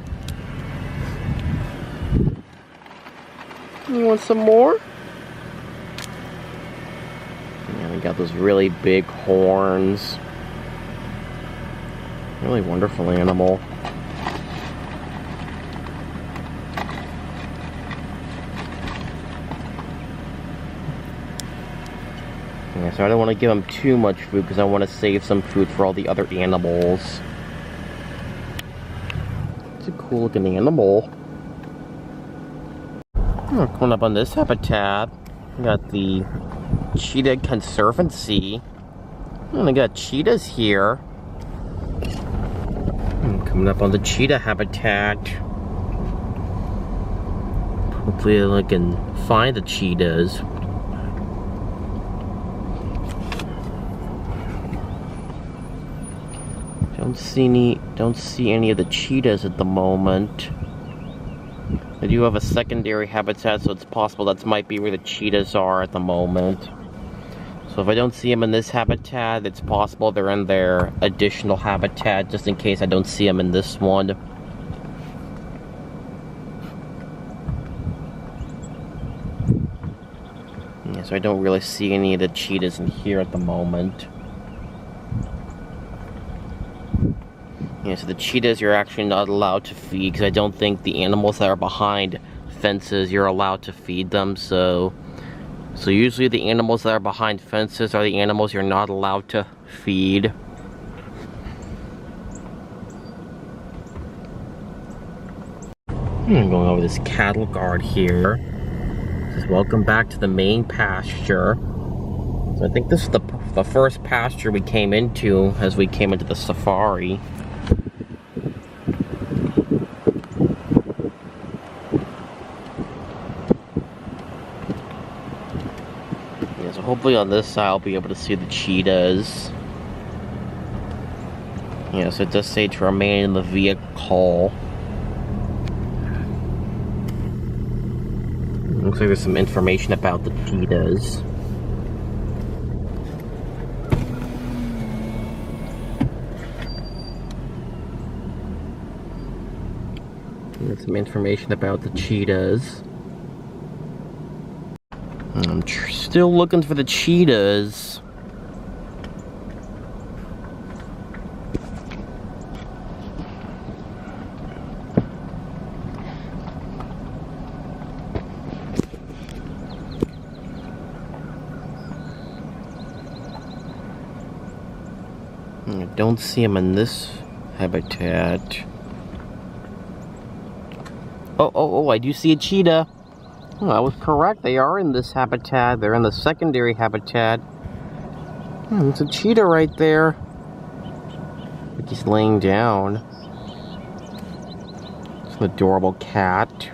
You want some more? Yeah, they got those really big horns. Really wonderful animal. Yeah, so I don't want to give them too much food because I want to save some food for all the other animals. A cool looking animal. Coming up on this habitat, we got the Cheetah Conservancy. And I got cheetahs here. Coming up on the cheetah habitat. Hopefully I can find the cheetahs. Don't see any of the cheetahs at the moment. They do have a secondary habitat, so it's possible that might be where the cheetahs are at the moment. So if I don't see them in this habitat, it's possible they're in their additional habitat, just in case I don't see them in this one. Yeah, so I don't really see any of the cheetahs in here at the moment. Yeah, so the cheetahs you're actually not allowed to feed, because I don't think the animals that are behind fences you're allowed to feed them. So usually the animals that are behind fences are the animals you're not allowed to feed. I'm going over this cattle guard here. It says, welcome back to the main pasture. So I think this is the first pasture we came into as we came into the safari. So hopefully on this side I'll be able to see the cheetahs. Yeah, so it does say to remain in the vehicle. Looks like there's some information about the cheetahs. There's some information about the cheetahs. I'm still looking for the cheetahs. I don't see them in this habitat. Oh, I do see a cheetah. Oh, I was correct. They are in this habitat. They're in the secondary habitat. It's a cheetah right there. He's laying down. It's an adorable cat.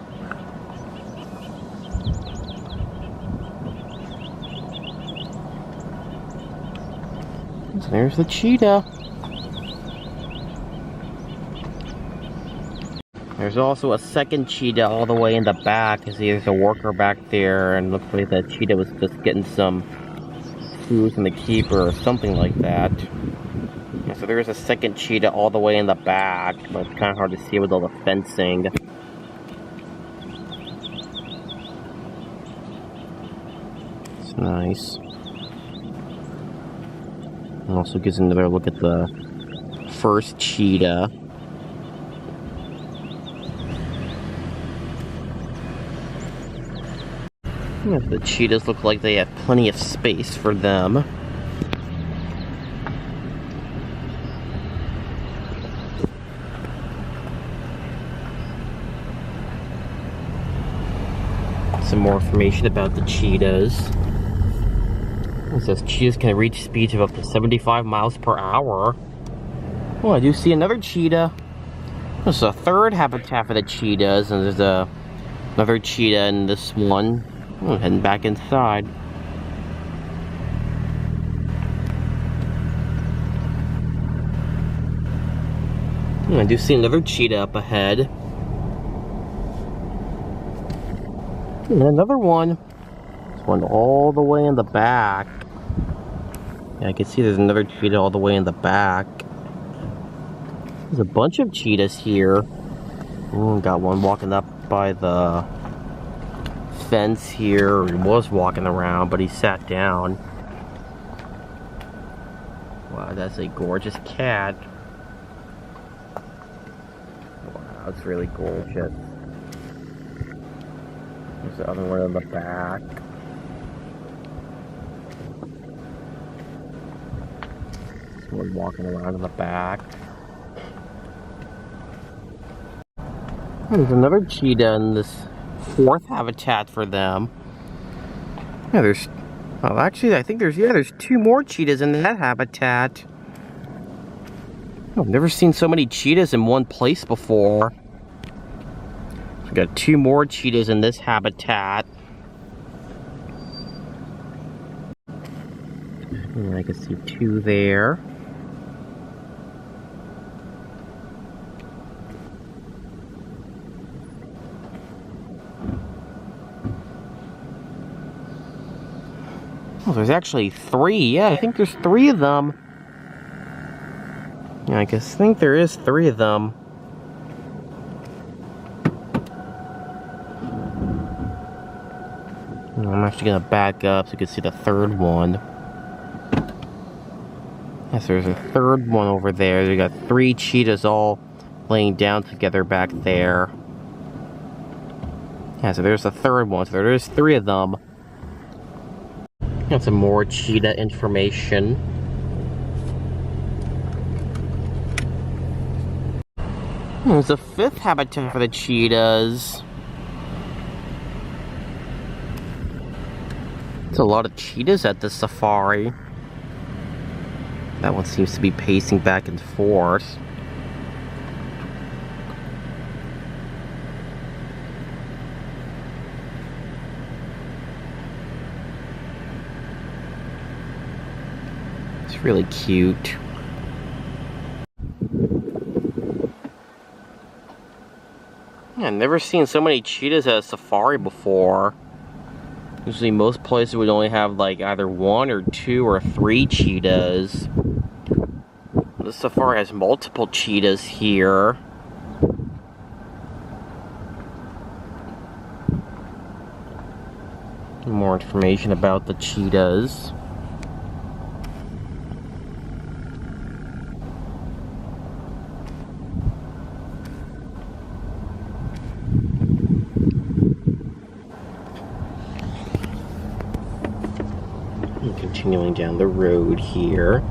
So there's the cheetah. There's also a second cheetah all the way in the back. You see there's a worker back there, and looks like that cheetah was just getting some food from the keeper or something like that. Yeah, so there's a second cheetah all the way in the back, but it's kind of hard to see with all the fencing. It's nice. And also gives another look at the first cheetah. Yeah, the cheetahs look like they have plenty of space for them. Some more information about the cheetahs. It says cheetahs can reach speeds of up to 75 miles per hour. Oh, I do see another cheetah. There's a third habitat for the cheetahs, and there's another cheetah in this one. Oh, heading back inside. Oh, I do see another cheetah up ahead. And another one. This one all the way in the back. Yeah, I can see there's another cheetah all the way in the back. There's a bunch of cheetahs here. Oh, got one walking up by the fence here. He was walking around, but he sat down. Wow, that's a gorgeous cat. Wow, it's really gorgeous. There's the other one in the back. Someone walking around in the back. There's another cheetah in this fourth habitat for them. Yeah, there's... Well, actually, I think there's two more cheetahs in that habitat. I've never seen so many cheetahs in one place before. We've got two more cheetahs in this habitat. And I can see two there. Oh, there's actually three. Yeah, I think there's three of them. Yeah, I think there is three of them. I'm actually gonna back up so you can see the third one. Yes, there's a third one over there. We got three cheetahs all laying down together back there. Yeah, so there's the third one. So there's three of them. Got some more cheetah information. There's a fifth habitat for the cheetahs. There's a lot of cheetahs at this safari. That one seems to be pacing back and forth. It's really cute. Yeah, I've never seen so many cheetahs at a safari before. Usually most places would only have like either 1 or 2 or 3 cheetahs. This safari has multiple cheetahs here. More information about the cheetahs. And continuing down the road here.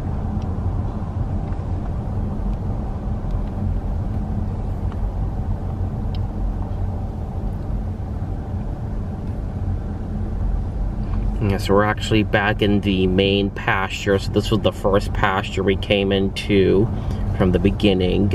Yeah, so we're actually back in the main pasture. So this was the first pasture we came into from the beginning.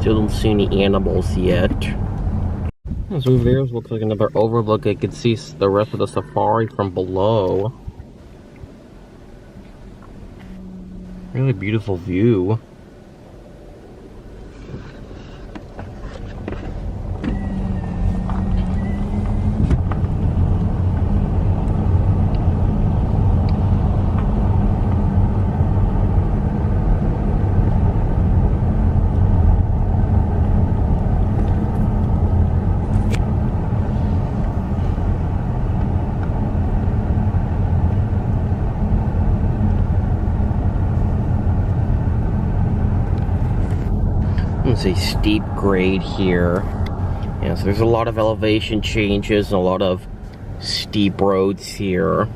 Still don't see any animals yet. So over there looks like another overlook. I can see the rest of the safari from below. Really beautiful view. It's a steep grade here. Yeah, so there's a lot of elevation changes and a lot of steep roads here.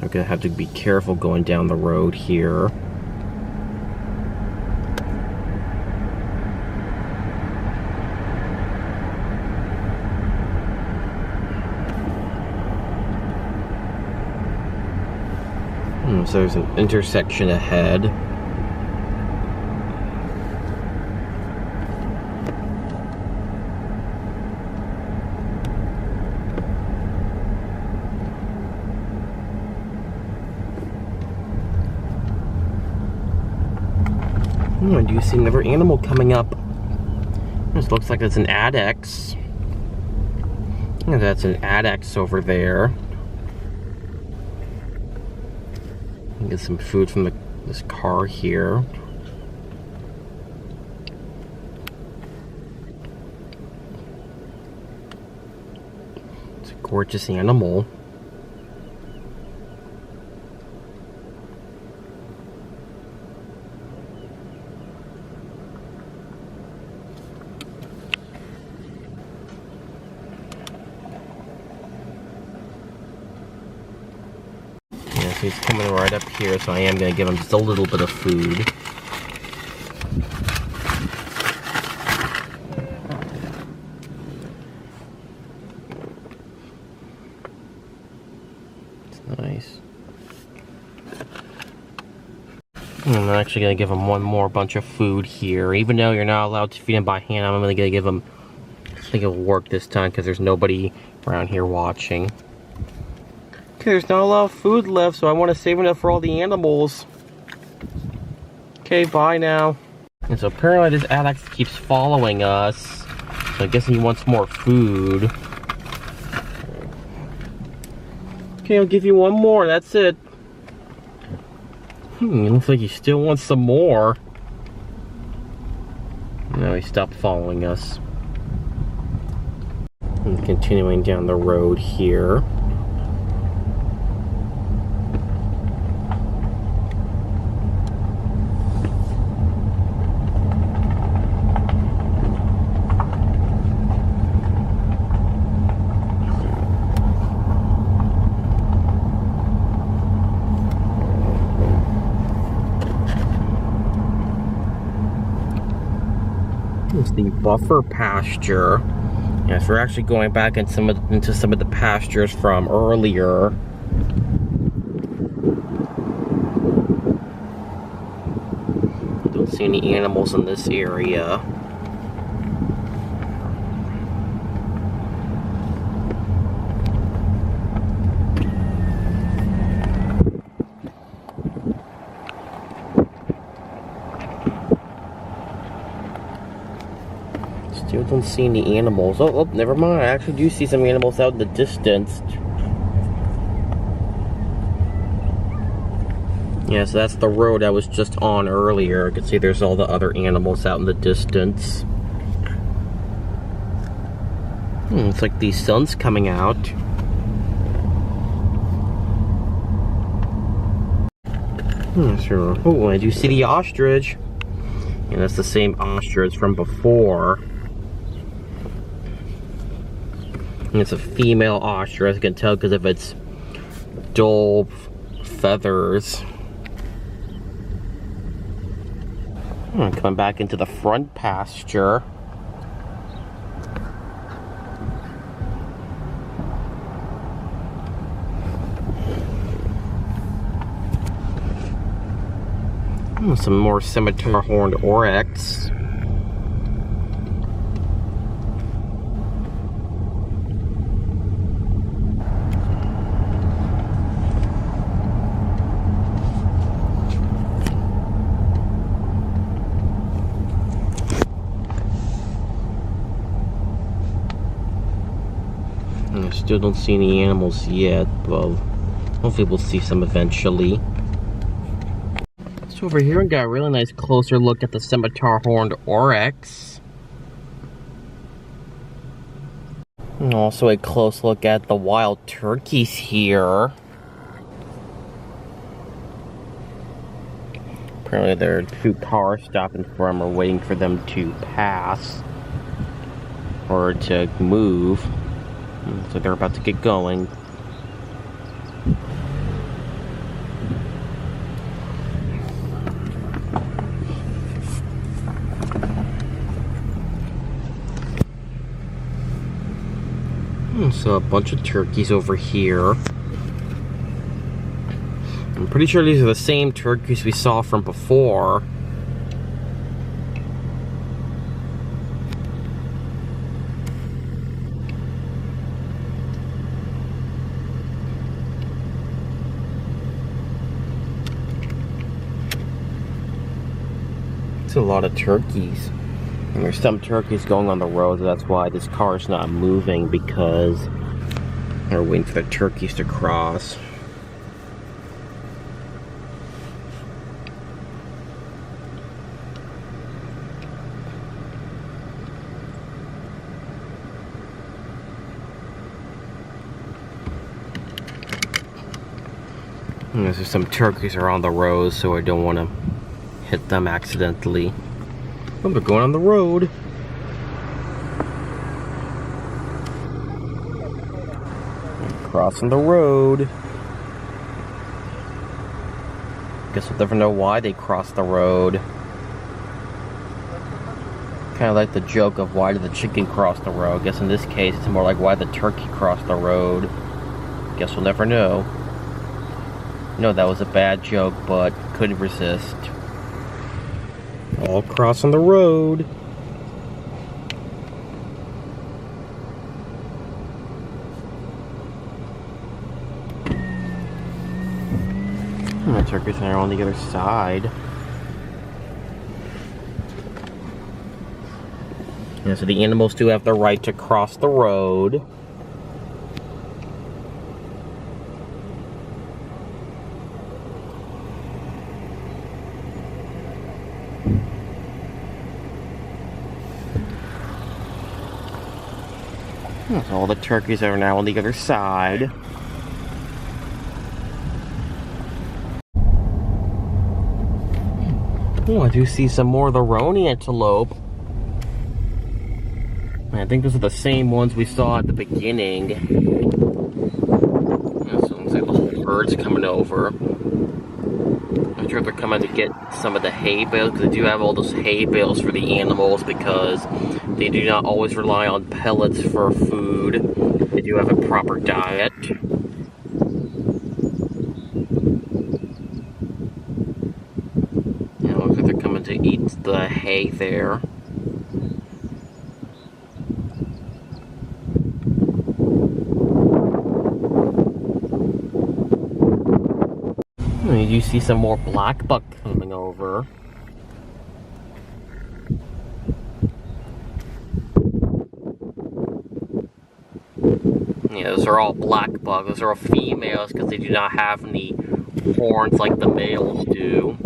I'm gonna have to be careful going down the road here. So there's an intersection ahead. I do see another animal coming up. This looks like it's an addax. Yeah, that's an addax over there. Get some food from this car here. It's a gorgeous animal. So he's coming right up here, so I am going to give him just a little bit of food. It's nice. And I'm actually going to give him one more bunch of food here. Even though you're not allowed to feed him by hand, I'm going to give him... I think it'll work this time because there's nobody around here watching. Okay, there's not a lot of food left, so I want to save enough for all the animals. Okay, bye now. And so apparently this addax keeps following us. So I guess he wants more food. Okay, I'll give you one more, that's it. It looks like he still wants some more. No, he stopped following us. And continuing down the road here. It's the buffer pasture. Yes, we're actually going back into some of the pastures from earlier. see any animals in this area. Still don't see any animals. Oh, never mind. I actually do see some animals out in the distance. Yeah, so that's the road I was just on earlier. You can see there's all the other animals out in the distance. It's like the sun's coming out. Sure. Oh, I do see the ostrich. And that's the same ostrich from before. And it's a female ostrich, I can tell because of its dull feathers. Coming back into the front pasture. Some more scimitar horned oryx. I still don't see any animals yet, but hopefully we'll see some eventually. So over here we got a really nice closer look at the scimitar horned oryx. And also a close look at the wild turkeys here. Apparently there are 2 cars stopping for them or waiting for them to pass or to move. So they're about to get going. So a bunch of turkeys over here. I'm pretty sure these are the same turkeys we saw from before. It's a lot of turkeys. And there's some turkeys going on the road, so that's why this car is not moving, because they're waiting for the turkeys to cross. And there's some turkeys are on the road, so I don't want to hit them accidentally. Oh, they're going on the road. Crossing the road. Guess we'll never know why they crossed the road. Kind of like the joke of why did the chicken cross the road. Guess in this case it's more like why the turkey crossed the road. Guess we'll never know. No, that was a bad joke, but couldn't resist. All crossing the road. And the turkeys are on the other side. Yeah, so the animals do have the right to cross the road. So all the turkeys are now on the other side. Oh, I do see some more of the roan antelope. I think those are the same ones we saw at the beginning. Yeah, so it looks like the whole herd's coming over. I'm sure they're coming to get some of the hay bales, because they do have all those hay bales for the animals, because they do not always rely on pellets for food. They do have a proper diet. Yeah, looks like they're coming to eat the hay there. You see some more black buck coming over. Yeah, those are all black buck. Those are all females because they do not have any horns like the males do.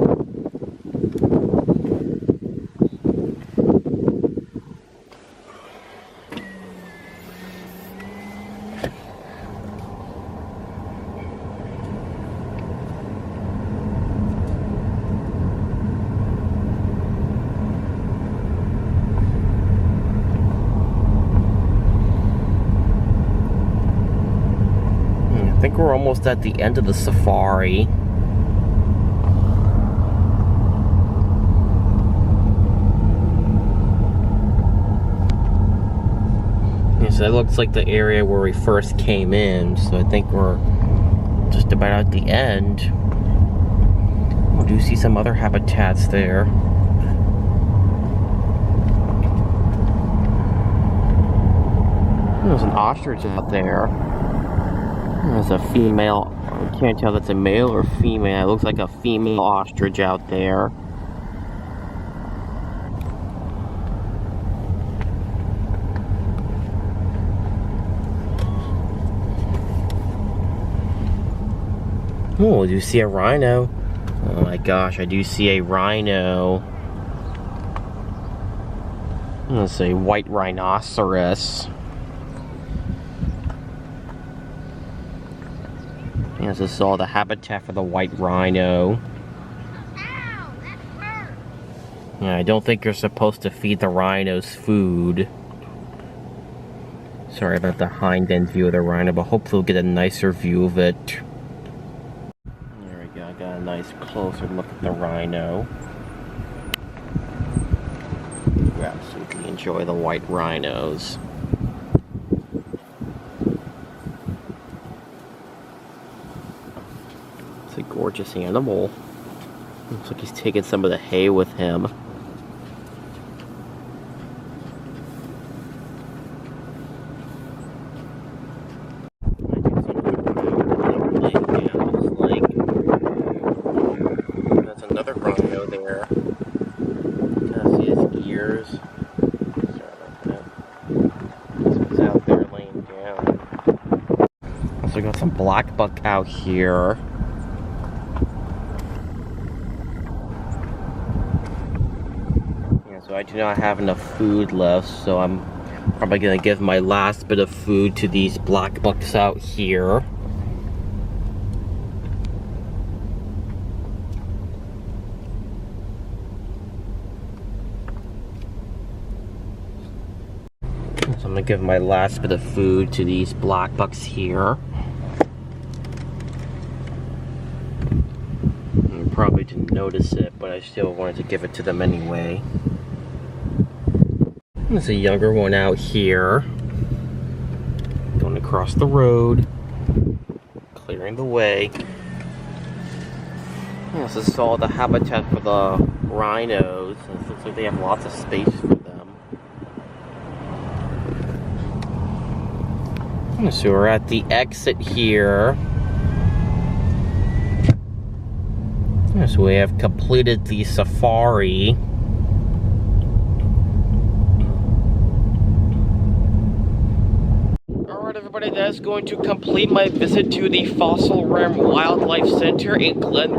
I think we're almost at the end of the safari. Yeah, so that looks like the area where we first came in, so I think we're just about at the end. We do see some other habitats there. There's an ostrich out there. There's a female. I can't tell if it's a male or female. It looks like a female ostrich out there. Oh, do you see a rhino? Oh my gosh, I do see a rhino. That's a white rhinoceros. This is all the habitat for the white rhino. Ow, that hurt. Yeah, I don't think you're supposed to feed the rhinos food. Sorry about the hind end view of the rhino, but hopefully we'll get a nicer view of it. There we go, I got a nice closer look at the rhino. You absolutely enjoy the white rhinos. It's a gorgeous animal. Looks like he's taking some of the hay with him. That's another rhino there. Kind of see his ears. Sorry about that. So he's out there laying down. Also got some black buck out here. So I do not have enough food left, so I'm probably gonna give my last bit of food to these black bucks out here. So I'm gonna give my last bit of food to these black bucks here. You probably didn't notice it, but I still wanted to give it to them anyway. There's a younger one out here. Going across the road. Clearing the way. This is all the habitat for the rhinos. It looks like they have lots of space for them. So we're at the exit here. So we have completed the safari. Everybody, that is going to complete my visit to the Fossil Rim Wildlife Center in Glen,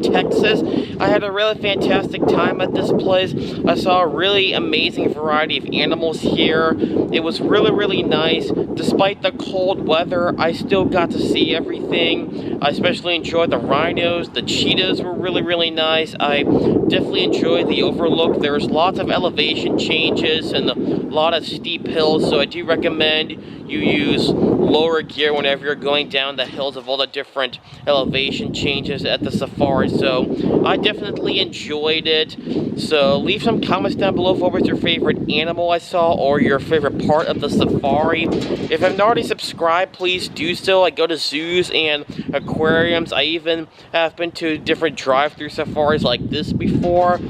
Texas. I had a really fantastic time at this place. I saw a really amazing variety of animals here. It was really nice. Despite the cold weather, I still got to see everything. I especially enjoyed the rhinos. The cheetahs were really nice. I definitely enjoyed the overlook. There's lots of elevation changes and a lot of steep hills, so I do recommend you use lower gear whenever you're going down the hills of all the different elevation changes at the safari. So I definitely enjoyed it. So leave some comments down below for what was your favorite animal I saw or your favorite part of the safari. If you haven't already subscribed, please do so. I go to zoos and aquariums. I even have been to different drive-through safaris like this before.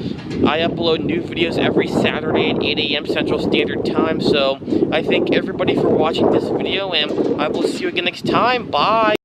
I upload new videos every Saturday at 8 a.m. Central Standard Time, so I thank everybody for watching this video, and I will see you again next time. Bye!